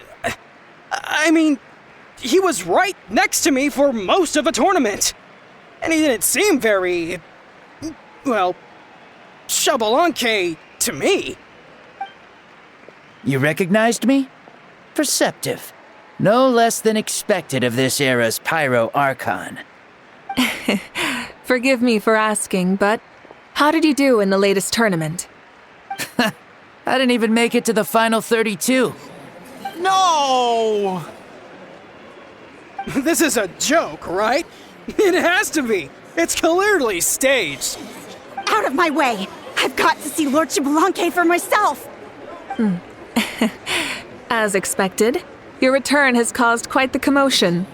I mean, he was right next to me for most of the tournament. And he didn't seem very... well, Shibbolonke to me. You recognized me? Perceptive. No less than expected of this era's Pyro Archon. Forgive me for asking, but how did you do in the latest tournament? I didn't even make it to the final 32. No! This is a joke, right? It has to be. It's clearly staged. Out of my way! I've got to see Lord Shibbolonke for myself! As expected, your return has caused quite the commotion.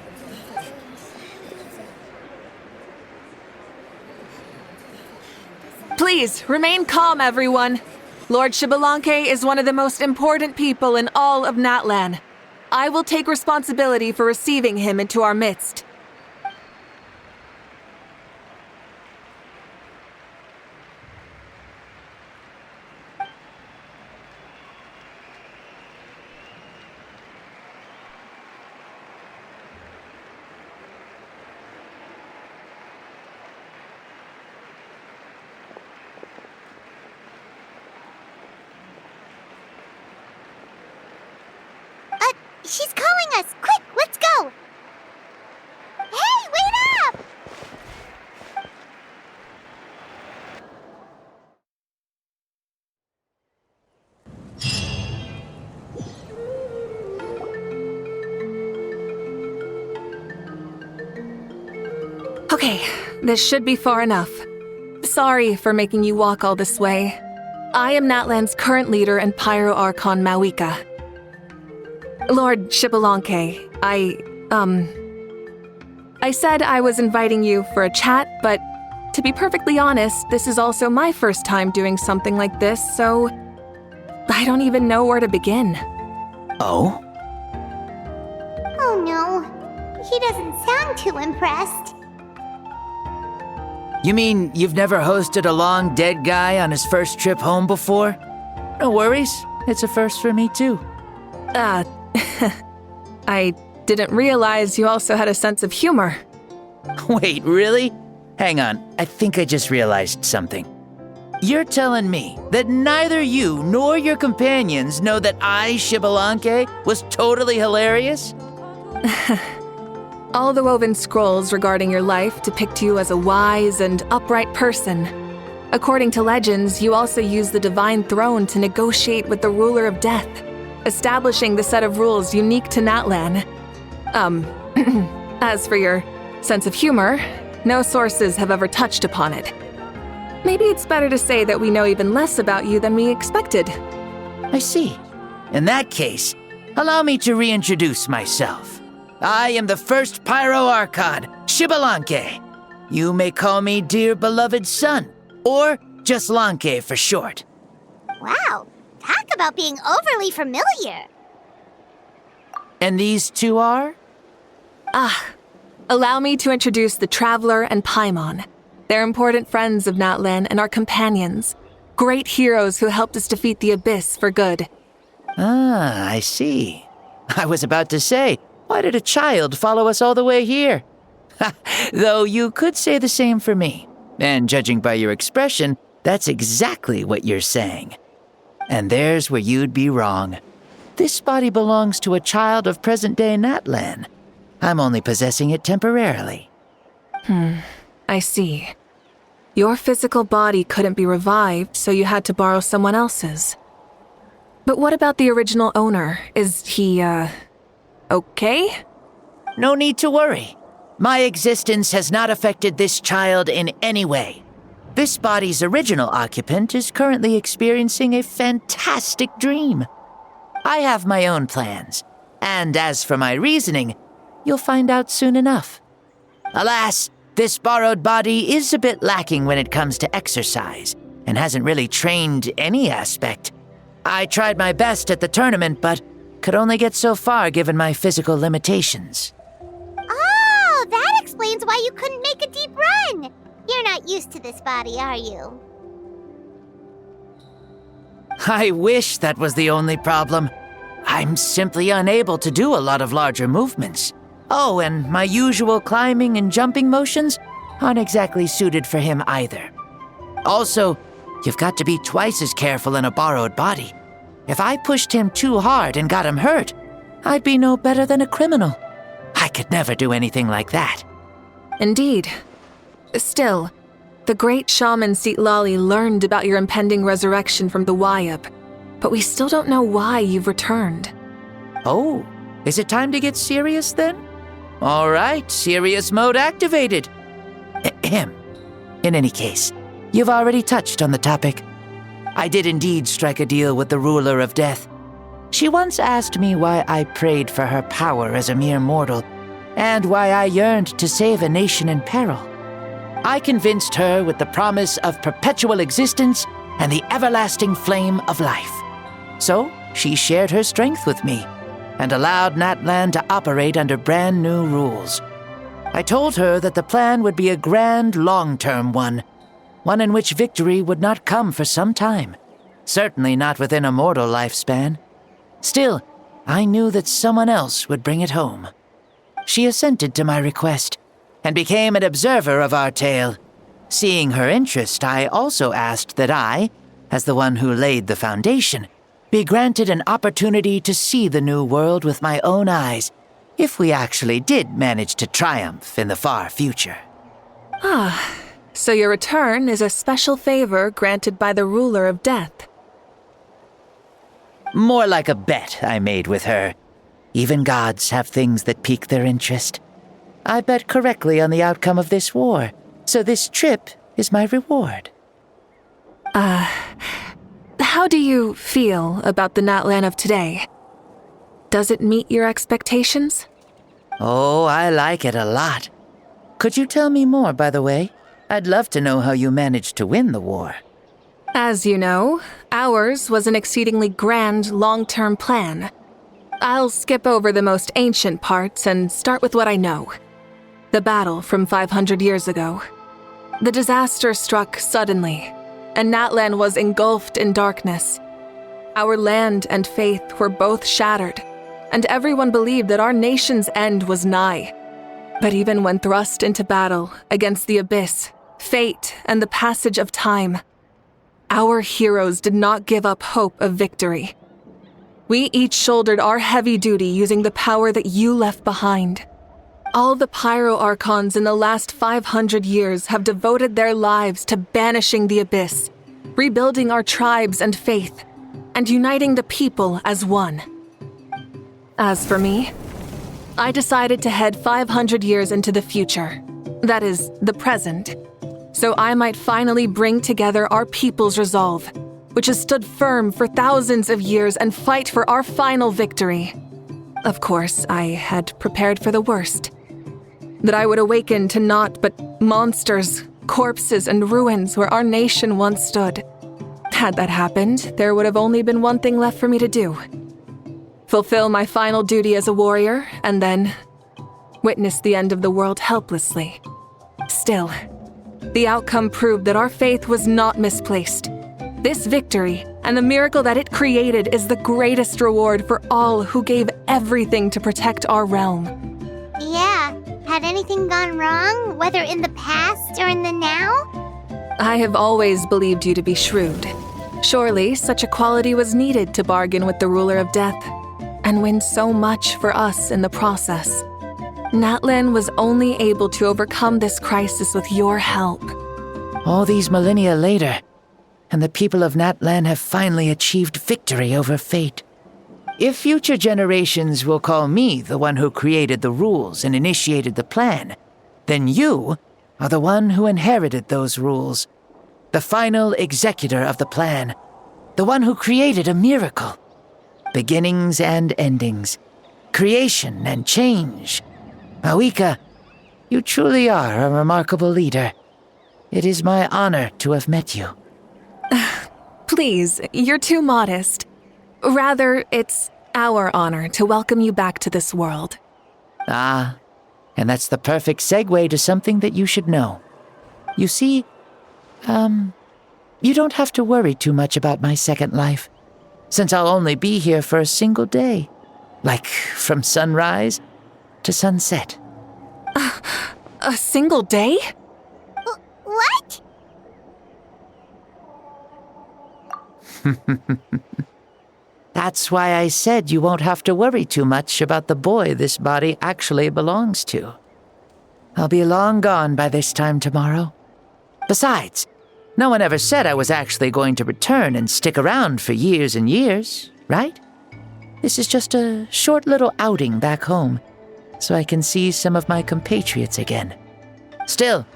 Please, remain calm, everyone. Lord Shibbolonke is one of the most important people in all of Natlan. I will take responsibility for receiving him into our midst. She's calling us! Quick, let's go! Hey, wait up! Okay, this should be far enough. Sorry for making you walk all this way. I am Natlan's current leader and Pyro Archon Mavuika. Lord Shibbolonke, I said I was inviting you for a chat, but to be perfectly honest, this is also my first time doing something like this, so I don't even know where to begin. Oh? Oh no, he doesn't sound too impressed. You mean you've never hosted a long dead guy on his first trip home before? No worries, it's a first for me too. I didn't realize you also had a sense of humor. Wait, really? Hang on, I think I just realized something. You're telling me that neither you nor your companions know that I, Shibbolonke, was totally hilarious? All the woven scrolls regarding your life depict you as a wise and upright person. According to legends, you also use the divine throne to negotiate with the ruler of death, establishing the set of rules unique to Natlan. As for your sense of humor, no sources have ever touched upon it. Maybe it's better to say that we know even less about you than we expected. I see. In that case, allow me to reintroduce myself. I am the first Pyro Archon, Shibbolonke. You may call me dear beloved son, or just Lanke for short. Wow, talk about being overly familiar. And these two are? Allow me to introduce the Traveler and Paimon. They're important friends of Natlan and our companions. Great heroes who helped us defeat the Abyss for good. Ah, I see. I was about to say, why did a child follow us all the way here? Though you could say the same for me. And judging by your expression, that's exactly what you're saying. And there's where you'd be wrong. This body belongs to a child of present-day Natlan. I'm only possessing it temporarily. I see. Your physical body couldn't be revived, so you had to borrow someone else's. But what about the original owner? Is he, okay? No need to worry. My existence has not affected this child in any way. This body's original occupant is currently experiencing a fantastic dream. I have my own plans, and as for my reasoning, you'll find out soon enough. Alas, this borrowed body is a bit lacking when it comes to exercise, and hasn't really trained any aspect. I tried my best at the tournament, but could only get so far given my physical limitations. Oh, that explains why you couldn't make a deep run. You're not used to this body, are you? I wish that was the only problem. I'm simply unable to do a lot of larger movements. Oh, and my usual climbing and jumping motions aren't exactly suited for him either. Also, you've got to be twice as careful in a borrowed body. If I pushed him too hard and got him hurt, I'd be no better than a criminal. I could never do anything like that. Indeed. Still, the great shaman Seatlali learned about your impending resurrection from the Wayab, but we still don't know why you've returned. Oh, is it time to get serious then? All right, serious mode activated. Ahem. In any case, you've already touched on the topic. I did indeed strike a deal with the ruler of death. She once asked me why I prayed for her power as a mere mortal, and why I yearned to save a nation in peril. I convinced her with the promise of perpetual existence and the everlasting flame of life. So she shared her strength with me, and allowed Natlan to operate under brand new rules. I told her that the plan would be a grand, long-term one in which victory would not come for some time, certainly not within a mortal lifespan. Still, I knew that someone else would bring it home. She assented to my request, and became an observer of our tale. Seeing her interest, I also asked that I, as the one who laid the foundation, be granted an opportunity to see the new world with my own eyes, if we actually did manage to triumph in the far future. Ah, so your return is a special favor granted by the ruler of death. More like a bet I made with her. Even gods have things that pique their interest. I bet correctly on the outcome of this war, so this trip is my reward. How do you feel about the Natlan of today? Does it meet your expectations? Oh, I like it a lot. Could you tell me more, by the way? I'd love to know how you managed to win the war. As you know, ours was an exceedingly grand, long-term plan. I'll skip over the most ancient parts and start with what I know. The battle from 500 years ago. The disaster struck suddenly, and Natlan was engulfed in darkness. Our land and faith were both shattered, and everyone believed that our nation's end was nigh. But even when thrust into battle against the abyss, fate, and the passage of time, our heroes did not give up hope of victory. We each shouldered our heavy duty using the power that you left behind. All the Pyro Archons in the last 500 years have devoted their lives to banishing the abyss, rebuilding our tribes and faith, and uniting the people as one. As for me, I decided to head 500 years into the future, that is, the present, so I might finally bring together our people's resolve, which has stood firm for thousands of years, and fight for our final victory. Of course, I had prepared for the worst. That I would awaken to naught but monsters, corpses, and ruins where our nation once stood. Had that happened, there would have only been one thing left for me to do. Fulfill my final duty as a warrior, and then witness the end of the world helplessly. Still, the outcome proved that our faith was not misplaced. This victory, and the miracle that it created, is the greatest reward for all who gave everything to protect our realm. Yeah, had anything gone wrong, whether in the past or in the now? I have always believed you to be shrewd. Surely, such a quality was needed to bargain with the ruler of death, and win so much for us in the process. Natlan was only able to overcome this crisis with your help. All these millennia later, and the people of Natlan have finally achieved victory over fate. If future generations will call me the one who created the rules and initiated the plan, then you are the one who inherited those rules. The final executor of the plan. The one who created a miracle. Beginnings and endings. Creation and change. Mavuika, you truly are a remarkable leader. It is my honor to have met you. Please, you're too modest. Rather, it's our honor to welcome you back to this world. Ah, and that's the perfect segue to something that you should know. You see, you don't have to worry too much about my second life, since I'll only be here for a single day. Like, from sunrise to sunset. A single day? What? That's why I said you won't have to worry too much about the boy this body actually belongs to. I'll be long gone by this time tomorrow. Besides, no one ever said I was actually going to return and stick around for years and years, right? This is just a short little outing back home, so I can see some of my compatriots again. Still,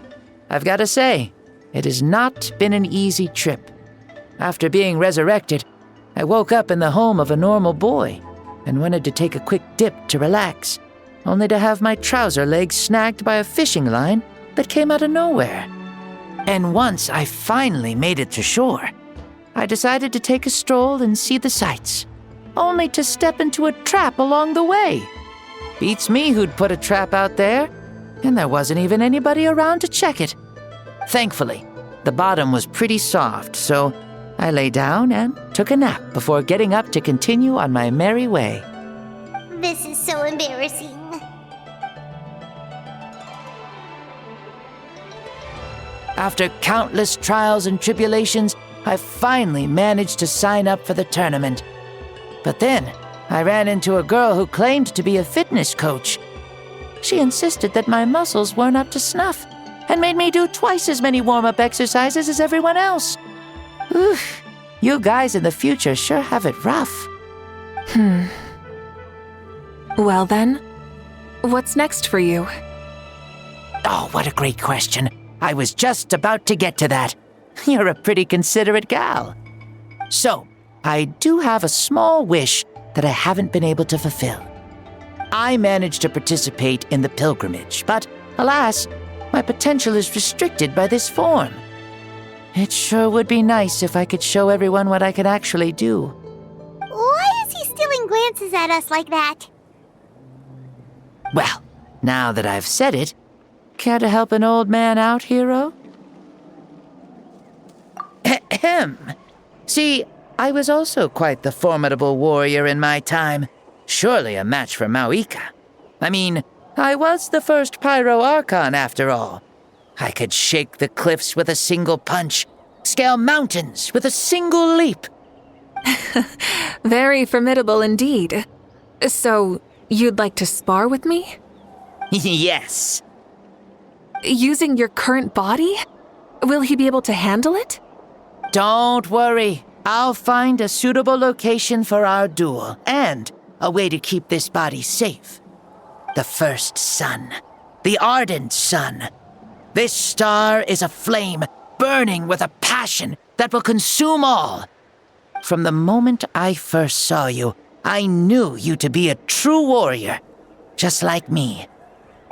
I've got to say, it has not been an easy trip. After being resurrected, I woke up in the home of a normal boy and wanted to take a quick dip to relax, only to have my trouser legs snagged by a fishing line that came out of nowhere. And once I finally made it to shore, I decided to take a stroll and see the sights, only to step into a trap along the way. Beats me who'd put a trap out there, and there wasn't even anybody around to check it. Thankfully, the bottom was pretty soft, so I lay down and took a nap before getting up to continue on my merry way. This is so embarrassing. After countless trials and tribulations, I finally managed to sign up for the tournament. But then, I ran into a girl who claimed to be a fitness coach. She insisted that my muscles weren't up to snuff, and made me do twice as many warm-up exercises as everyone else. Oof, you guys in the future sure have it rough. Well then, what's next for you? Oh, what a great question. I was just about to get to that. You're a pretty considerate gal. So, I do have a small wish that I haven't been able to fulfill. I managed to participate in the pilgrimage, but alas, my potential is restricted by this form. It sure would be nice if I could show everyone what I can actually do. Why is he stealing glances at us like that? Well, now that I've said it, care to help an old man out, hero? Ahem. See, I was also quite the formidable warrior in my time. Surely a match for Mavuika. I mean, I was the first Pyro Archon after all. I could shake the cliffs with a single punch, scale mountains with a single leap. Very formidable indeed. So, you'd like to spar with me? Yes. Using your current body? Will he be able to handle it? Don't worry. I'll find a suitable location for our duel, and a way to keep this body safe. The first sun. The ardent sun. This star is a flame, burning with a passion that will consume all. From the moment I first saw you, I knew you to be a true warrior, just like me.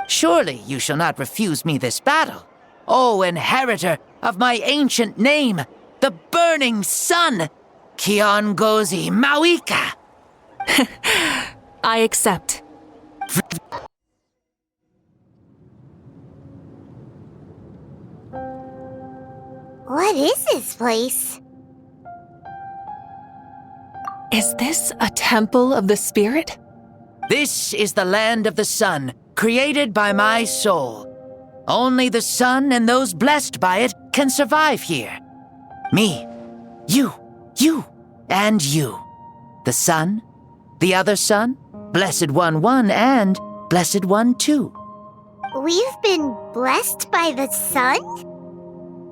Surely you shall not refuse me this battle, O inheritor of my ancient name, the burning sun, Kiongozi Mavuika. I accept. What is this place? Is this a temple of the spirit? This is the land of the sun, created by my soul. Only the sun and those blessed by it can survive here. Me, you, and you. The sun, the other sun, Blessed One 1, and Blessed One 2. We've been blessed by the sun?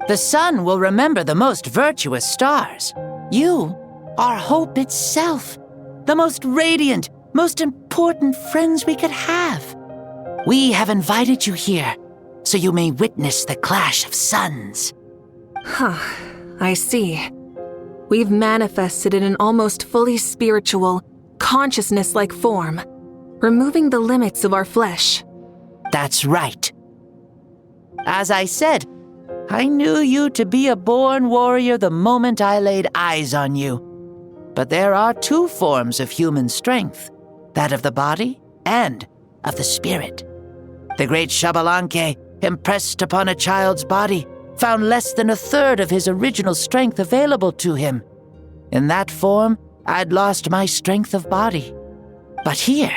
The sun will remember the most virtuous stars. You are hope itself, the most radiant, most important friends we could have. We have invited you here so you may witness the clash of suns. Huh, I see. We've manifested in an almost fully spiritual, consciousness-like form, removing the limits of our flesh. That's right. As I said, I knew you to be a born warrior the moment I laid eyes on you. But there are two forms of human strength, that of the body and of the spirit. The great Xbalanque, impressed upon a child's body, found less than a third of his original strength available to him. In that form, I'd lost my strength of body. But here,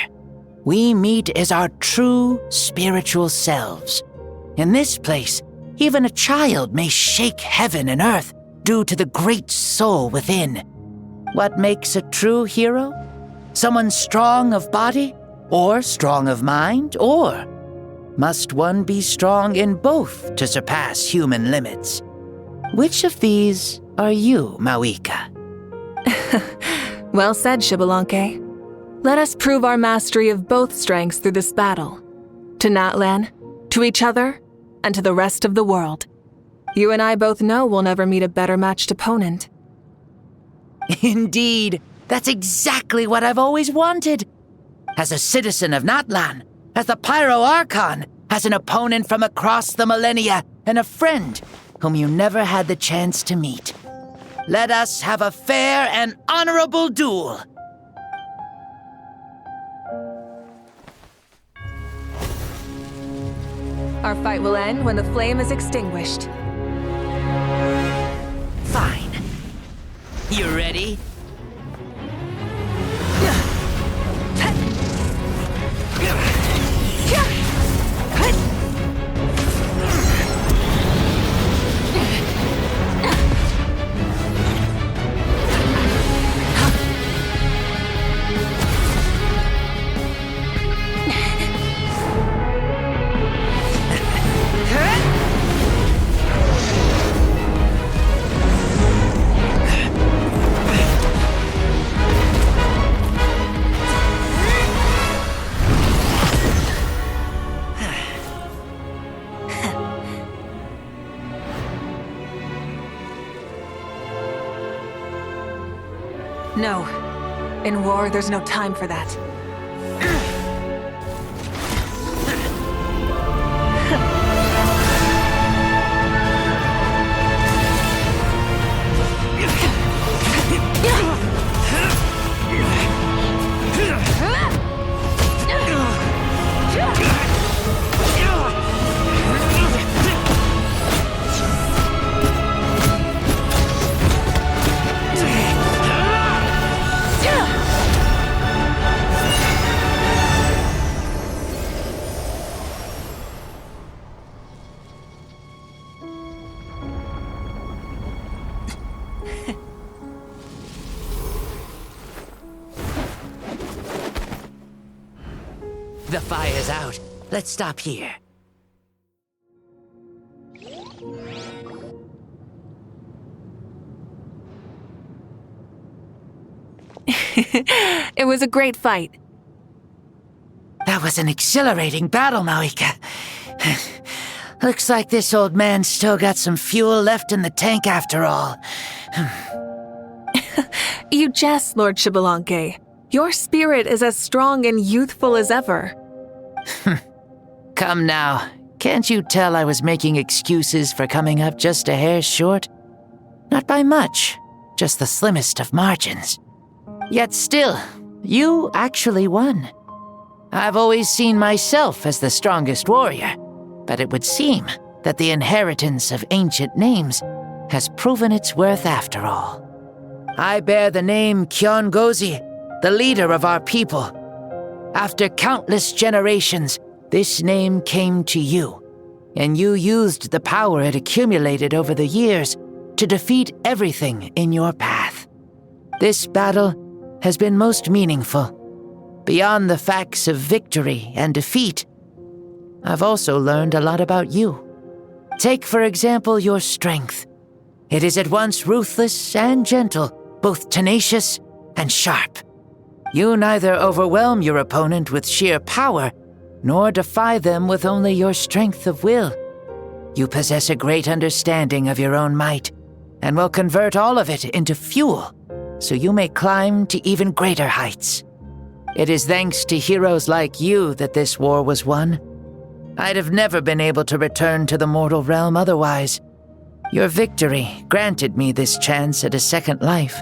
we meet as our true spiritual selves. In this place, even a child may shake heaven and earth due to the great soul within. What makes a true hero? Someone strong of body, or strong of mind, or must one be strong in both to surpass human limits? Which of these are you, Mavuika? Well said, Xbalanque. Let us prove our mastery of both strengths through this battle. To Natlan, to each other, and to the rest of the world. You and I both know we'll never meet a better matched opponent. Indeed, that's exactly what I've always wanted. As a citizen of Natlan, as the Pyro Archon, as an opponent from across the millennia, and a friend whom you never had the chance to meet. Let us have a fair and honorable duel. Our fight will end when the flame is extinguished. Fine. You ready? No. In war, there's no time for that. The fire's out. Let's stop here. It was a great fight. That was an exhilarating battle, Mavuika. Looks like this old man's still got some fuel left in the tank after all. You jest, Lord Xbalanque. Your spirit is as strong and youthful as ever. Come now. Can't you tell I was making excuses for coming up just a hair short? Not by much, just the slimmest of margins. Yet still, you actually won. I've always seen myself as the strongest warrior, but it would seem that the inheritance of ancient names has proven its worth after all. I bear the name Kiongozi, the leader of our people. After countless generations, this name came to you, and you used the power it accumulated over the years to defeat everything in your path. This battle has been most meaningful. Beyond the facts of victory and defeat, I've also learned a lot about you. Take, for example, your strength. It is at once ruthless and gentle, both tenacious and sharp. You neither overwhelm your opponent with sheer power, nor defy them with only your strength of will. You possess a great understanding of your own might, and will convert all of it into fuel, so you may climb to even greater heights. It is thanks to heroes like you that this war was won. I'd have never been able to return to the mortal realm otherwise. Your victory granted me this chance at a second life.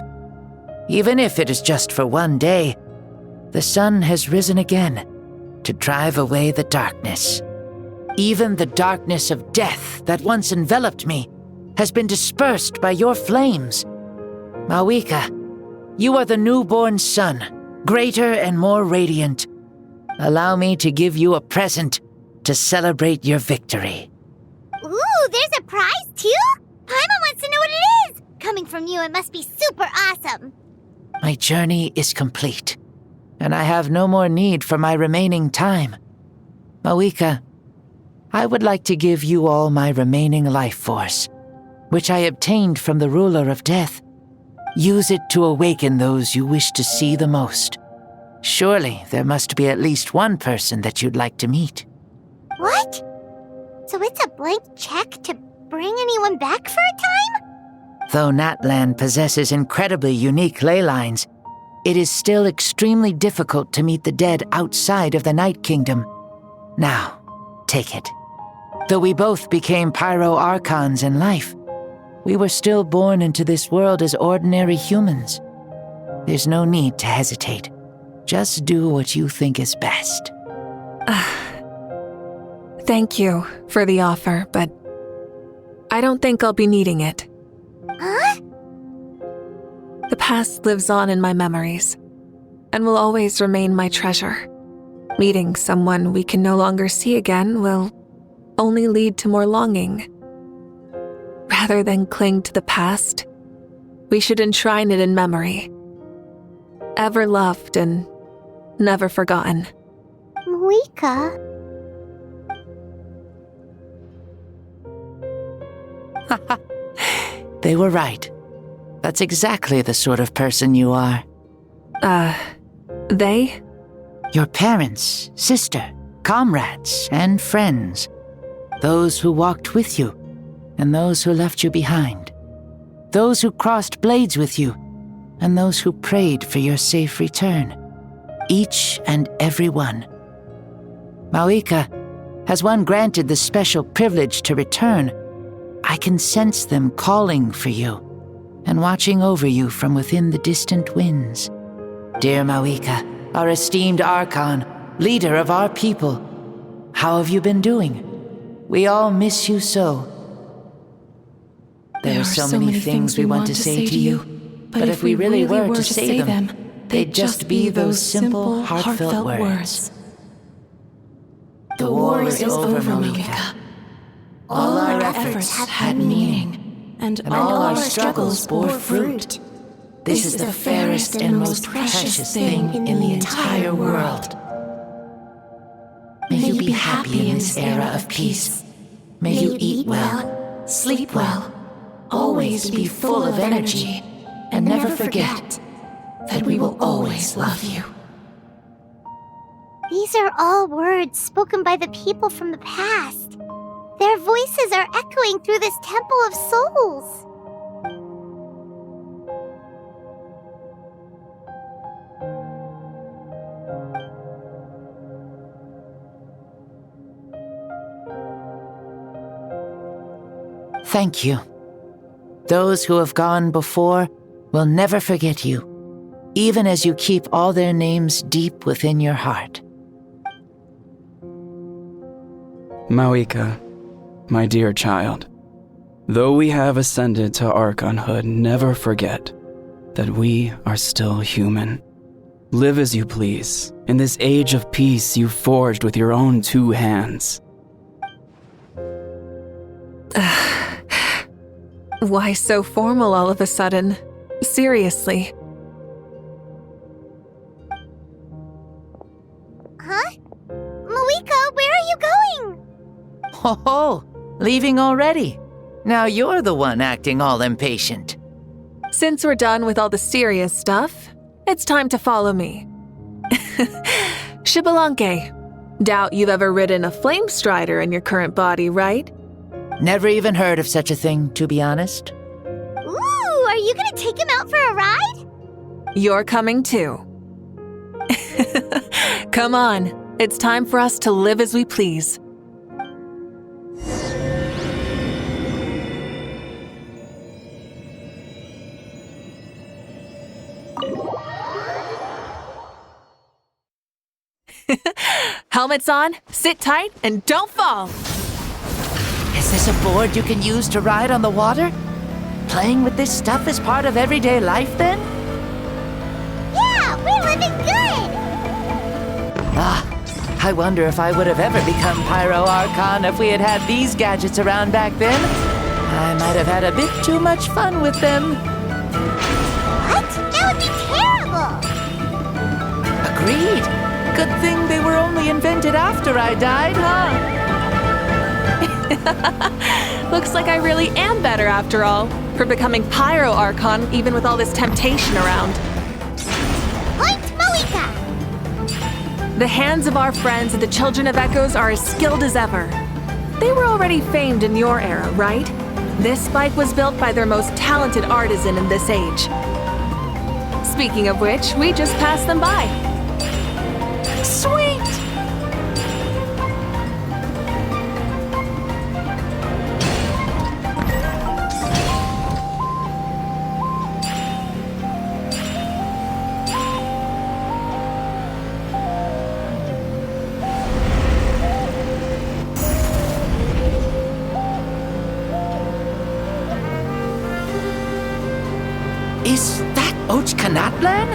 Even if it is just for one day, the sun has risen again to drive away the darkness. Even the darkness of death that once enveloped me has been dispersed by your flames. Mavuika, you are the newborn sun, greater and more radiant. Allow me to give you a present to celebrate your victory. Ooh, there's a prize too? Paimon wants to know what it is! Coming from you, it must be super awesome. My journey is complete, and I have no more need for my remaining time. Mavuika, I would like to give you all my remaining life force, which I obtained from the ruler of death. Use it to awaken those you wish to see the most. Surely there must be at least one person that you'd like to meet. What? So it's a blank check to bring anyone back for a time? Though Natlan possesses incredibly unique ley lines, it is still extremely difficult to meet the dead outside of the Night Kingdom. Now, take it. Though we both became pyro-archons in life, we were still born into this world as ordinary humans. There's no need to hesitate. Just do what you think is best. Thank you for the offer, but I don't think I'll be needing it. Huh? The past lives on in my memories, and will always remain my treasure. Meeting someone we can no longer see again will only lead to more longing. Rather than cling to the past, we should enshrine it in memory. Ever loved and never forgotten. Mavuika? They were right. That's exactly the sort of person you are. They? Your parents, sister, comrades, and friends. Those who walked with you, and those who left you behind. Those who crossed blades with you, and those who prayed for your safe return. Each and every one. Mavuika, has one granted the special privilege to return, I can sense them calling for you, and watching over you from within the distant winds. Dear Mavuika, our esteemed Archon, leader of our people, how have you been doing? We all miss you so. There are so many things we want to say to you, but if we really were to say them, they'd just be those simple, heartfelt words. The war is over, Mavuika. All our efforts had meaning, and all our struggles bore fruit. This is the fairest and most precious thing in the entire world. May you be happy in this era of peace. May you eat well, sleep well, always be full of energy, and never forget that we will always love you. These are all words spoken by the people from the past. Their voices are echoing through this Temple of Souls. Thank you. Those who have gone before will never forget you, even as you keep all their names deep within your heart. Mavuika, my dear child, though we have ascended to Archonhood, never forget that we are still human. Live as you please, in this age of peace you forged with your own 2 hands. Why so formal all of a sudden? Seriously. Huh? Mavuika, where are you going? Ho-ho! Leaving already? Now you're the one acting all impatient. Since we're done with all the serious stuff, it's time to follow me. Xbalanque, doubt you've ever ridden a flame strider in your current body, right? Never even heard of such a thing, to be honest. Ooh, are you gonna take him out for a ride? You're coming too. Come on, it's time for us to live as we please. Helmets on, sit tight, and don't fall. Is this a board you can use to ride on the water? Playing with this stuff is part of everyday life, then? Yeah, we're living good! I wonder if I would have ever become Pyro Archon if we had had these gadgets around back then. I might have had a bit too much fun with them. What? That would be terrible! Agreed. Good thing they were only invented after I died, huh? Looks like I really am better after all, for becoming Pyro Archon even with all this temptation around. Point Mavuika! The hands of our friends at the Children of Echoes are as skilled as ever. They were already famed in your era, right? This bike was built by their most talented artisan in this age. Speaking of which, we just passed them by. Sweet! Is that Ochkanatlan?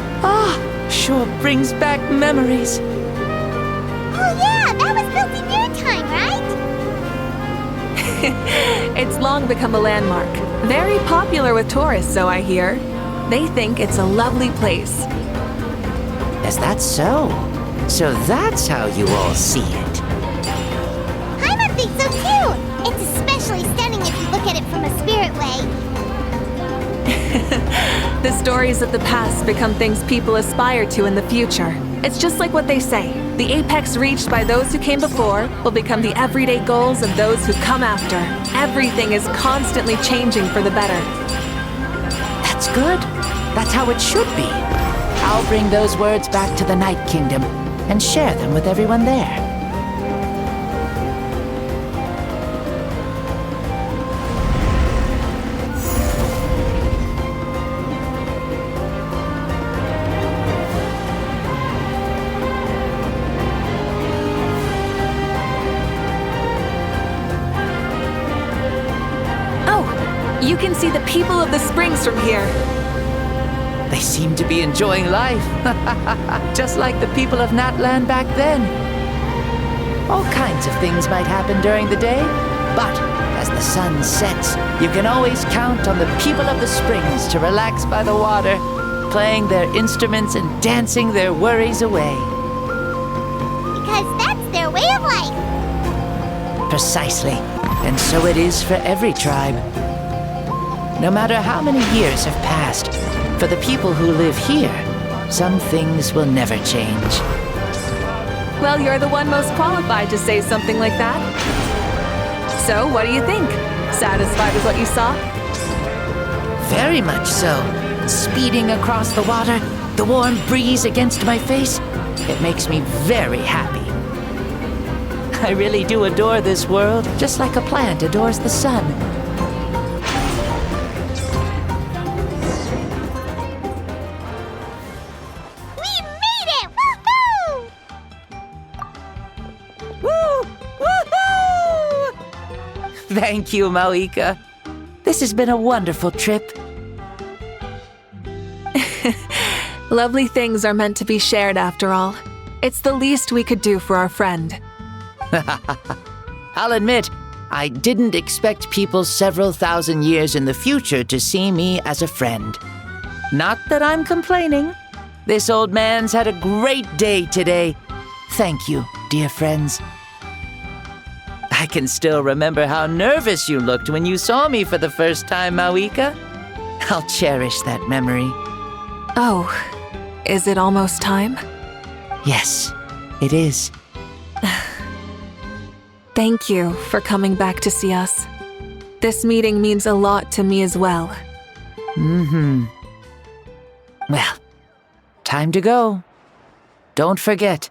Sure brings back memories. Oh yeah, that was built in your time, right? It's long become a landmark. Very popular with tourists, so I hear. They think it's a lovely place. Is that so? So that's how you all see it. Paimon thinks so too! It's especially stunning if you look at it from a spirit way. The stories of the past become things people aspire to in the future. It's just like what they say. The apex reached by those who came before will become the everyday goals of those who come after. Everything is constantly changing for the better. That's good. That's how it should be. I'll bring those words back to the Night Kingdom and share them with everyone there. You can see the people of the springs from here. They seem to be enjoying life. Just like the people of Natland back then. All kinds of things might happen during the day, but as the sun sets, you can always count on the people of the springs to relax by the water, playing their instruments and dancing their worries away. Because that's their way of life. Precisely. And so it is for every tribe. No matter how many years have passed, for the people who live here, some things will never change. Well, you're the one most qualified to say something like that. So, what do you think? Satisfied with what you saw? Very much so. Speeding across the water, the warm breeze against my face, it makes me very happy. I really do adore this world, just like a plant adores the sun. Thank you, Mavuika. This has been a wonderful trip. Lovely things are meant to be shared after all. It's the least we could do for our friend. I'll admit, I didn't expect people several thousand years in the future to see me as a friend. Not that I'm complaining. This old man's had a great day today. Thank you, dear friends. I can still remember how nervous you looked when you saw me for the first time, Mavuika. I'll cherish that memory. Oh, is it almost time? Yes, it is. Thank you for coming back to see us. This meeting means a lot to me as well. Well, time to go. Don't forget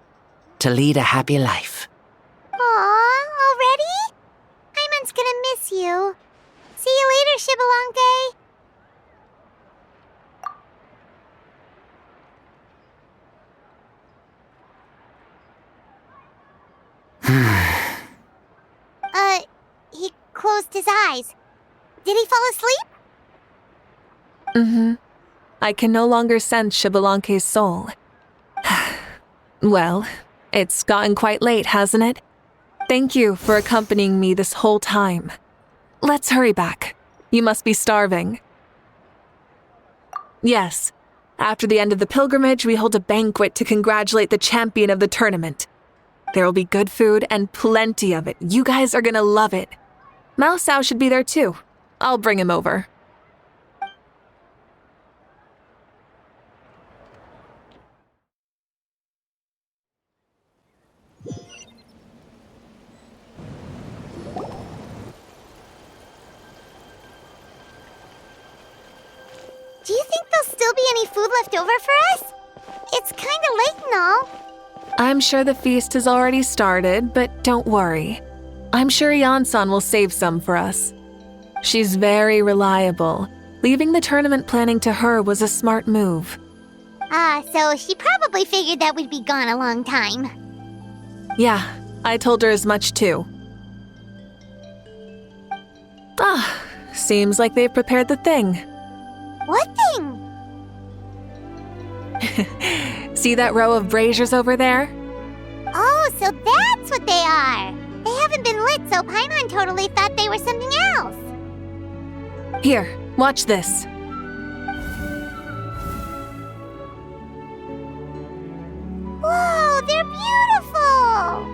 to lead a happy life. Aw, already? Paimon's gonna miss you. See you later, Shibalonke. He closed his eyes. Did he fall asleep? I can no longer sense Shibalonke's soul. Well, it's gotten quite late, hasn't it? Thank you for accompanying me this whole time. Let's hurry back. You must be starving. Yes. After the end of the pilgrimage, we hold a banquet to congratulate the champion of the tournament. There will be good food and plenty of it. You guys are gonna love it. Mao Sao should be there too. I'll bring him over. Do you think there'll still be any food left over for us? It's kinda late and all. I'm sure the feast has already started, but don't worry. I'm sure Yansan will save some for us. She's very reliable. Leaving the tournament planning to her was a smart move. So she probably figured that we'd be gone a long time. Yeah, I told her as much too. Seems like they've prepared the thing. What thing? See that row of braziers over there? Oh, so that's what they are. They haven't been lit, so Paimon totally thought they were something else. Here, watch this. Whoa, they're beautiful!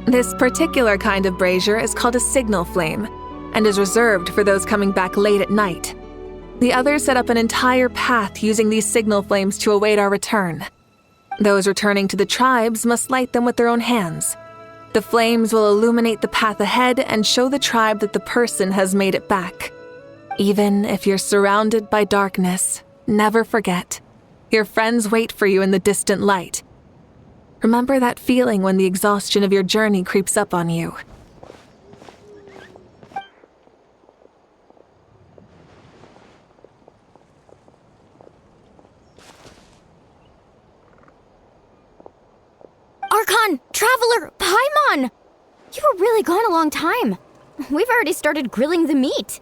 This particular kind of brazier is called a signal flame and is reserved for those coming back late at night. The others set up an entire path using these signal flames to await our return. Those returning to the tribes must light them with their own hands. The flames will illuminate the path ahead and show the tribe that the person has made it back. Even if you're surrounded by darkness, never forget. Your friends wait for you in the distant light. Remember that feeling when the exhaustion of your journey creeps up on you. Archon! Traveler! Paimon! You were really gone a long time. We've already started grilling the meat.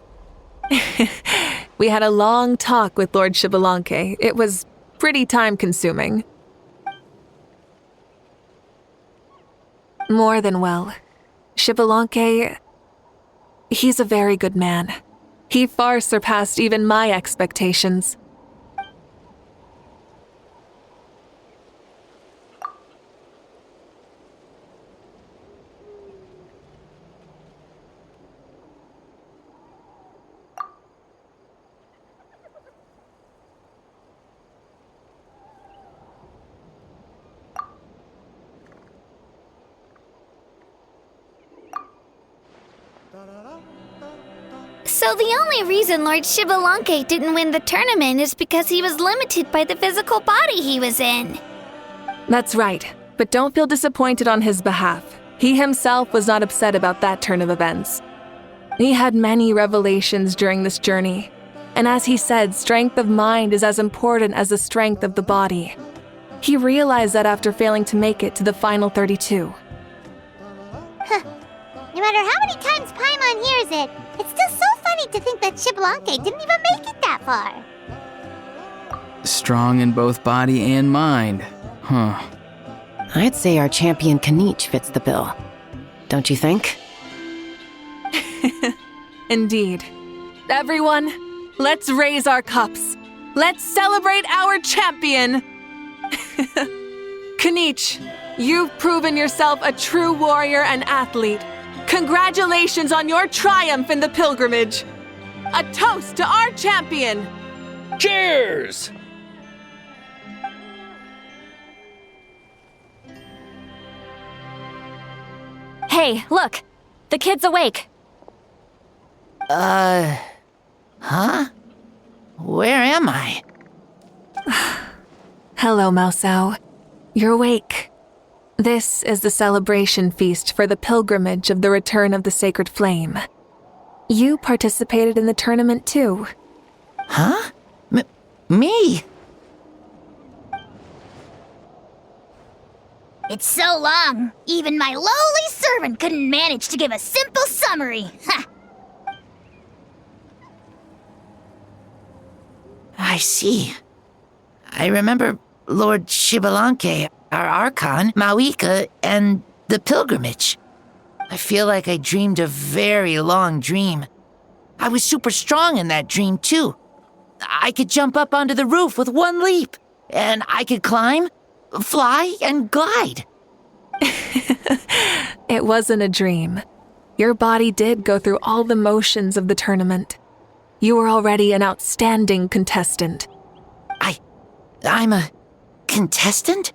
We had a long talk with Lord Shibalonke. It was pretty time-consuming. More than well. Shibalonke, he's a very good man. He far surpassed even my expectations. So the only reason Lord Shibalonke didn't win the tournament is because he was limited by the physical body he was in. That's right, but don't feel disappointed on his behalf. He himself was not upset about that turn of events. He had many revelations during this journey, and as he said, strength of mind is as important as the strength of the body. He realized that after failing to make it to the final 32. No matter how many times Paimon hears it, it's still so funny to think that Shibalonke didn't even make it that far. Strong in both body and mind. Huh. I'd say our champion Kanich fits the bill. Don't you think? Indeed. Everyone, let's raise our cups. Let's celebrate our champion! Kanich, you've proven yourself a true warrior and athlete. Congratulations on your triumph in the pilgrimage. A toast to our champion! Cheers! Hey, look! The kid's awake. Huh? Where am I? Hello, Mausau. You're awake. This is the celebration feast for the pilgrimage of the return of the sacred flame. You participated in the tournament too. Huh? Me? It's so long, even my lowly servant couldn't manage to give a simple summary. Ha! I see. I remember Lord Shibalanke, our Archon, Mavuika, and the pilgrimage. I feel like I dreamed a very long dream. I was super strong in that dream, too. I could jump up onto the roof with one leap, and I could climb, fly, and glide. It wasn't a dream. Your body did go through all the motions of the tournament. You were already an outstanding contestant. I'm a contestant?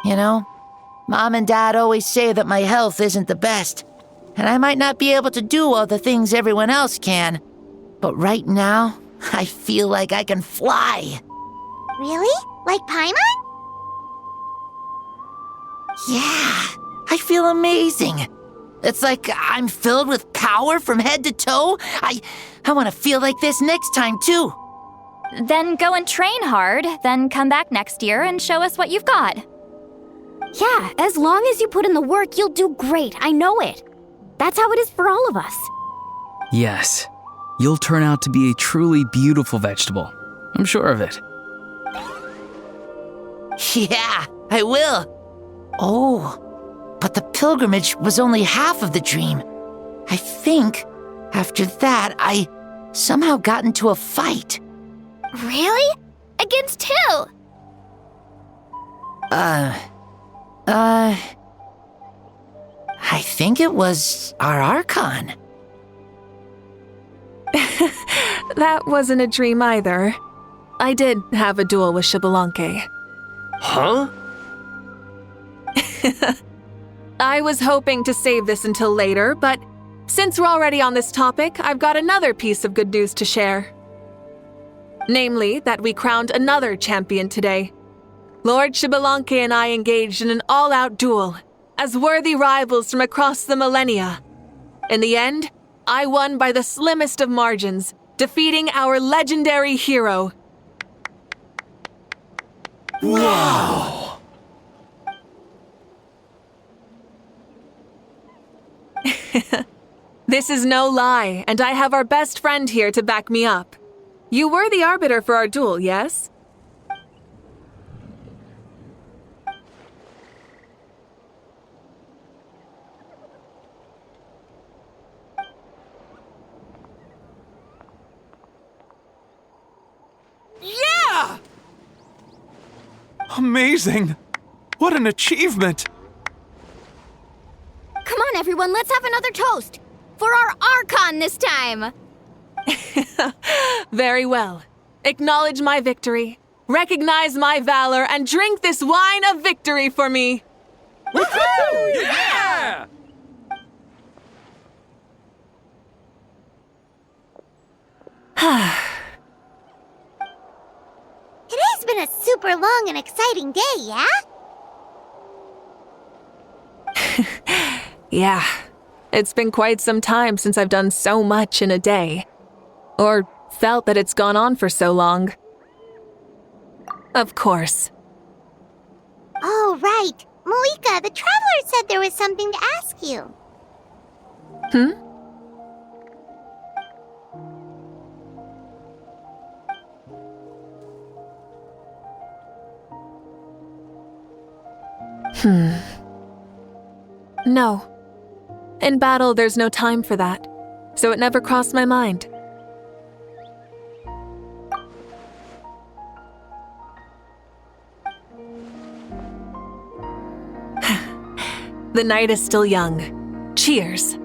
You know, Mom and Dad always say that my health isn't the best, and I might not be able to do all the things everyone else can. But right now, I feel like I can fly. Really? Like Paimon? Yeah, I feel amazing. It's like I'm filled with power from head to toe. I want to feel like this next time, too. Then go and train hard, then come back next year and show us what you've got. Yeah, as long as you put in the work, you'll do great. I know it. That's how it is for all of us. Yes, you'll turn out to be a truly beautiful vegetable. I'm sure of it. Yeah, I will. Oh, but the pilgrimage was only half of the dream. I think after that, I somehow got into a fight. Really? Against who? I think it was our Archon. That wasn't a dream either. I did have a duel with Shibalanke. Huh? I was hoping to save this until later, but since we're already on this topic, I've got another piece of good news to share. Namely, that we crowned another champion today. Lord Shibalanke and I engaged in an all-out duel, as worthy rivals from across the millennia. In the end, I won by the slimmest of margins, defeating our legendary hero. Wow! This is no lie, and I have our best friend here to back me up. You were the arbiter for our duel, yes? Yeah! Amazing! What an achievement! Come on, everyone, let's have another toast. For our Archon this time. Very well. Acknowledge my victory, recognize my valor, and drink this wine of victory for me. Woohoo! Yeah! Today's been a super long and exciting day, yeah? Yeah, it's been quite some time since I've done so much in a day. Or felt that it's gone on for so long. Of course. Oh, right. Mavuika, the traveler said there was something to ask you. No. In battle, there's no time for that, so it never crossed my mind. The night is still young. Cheers.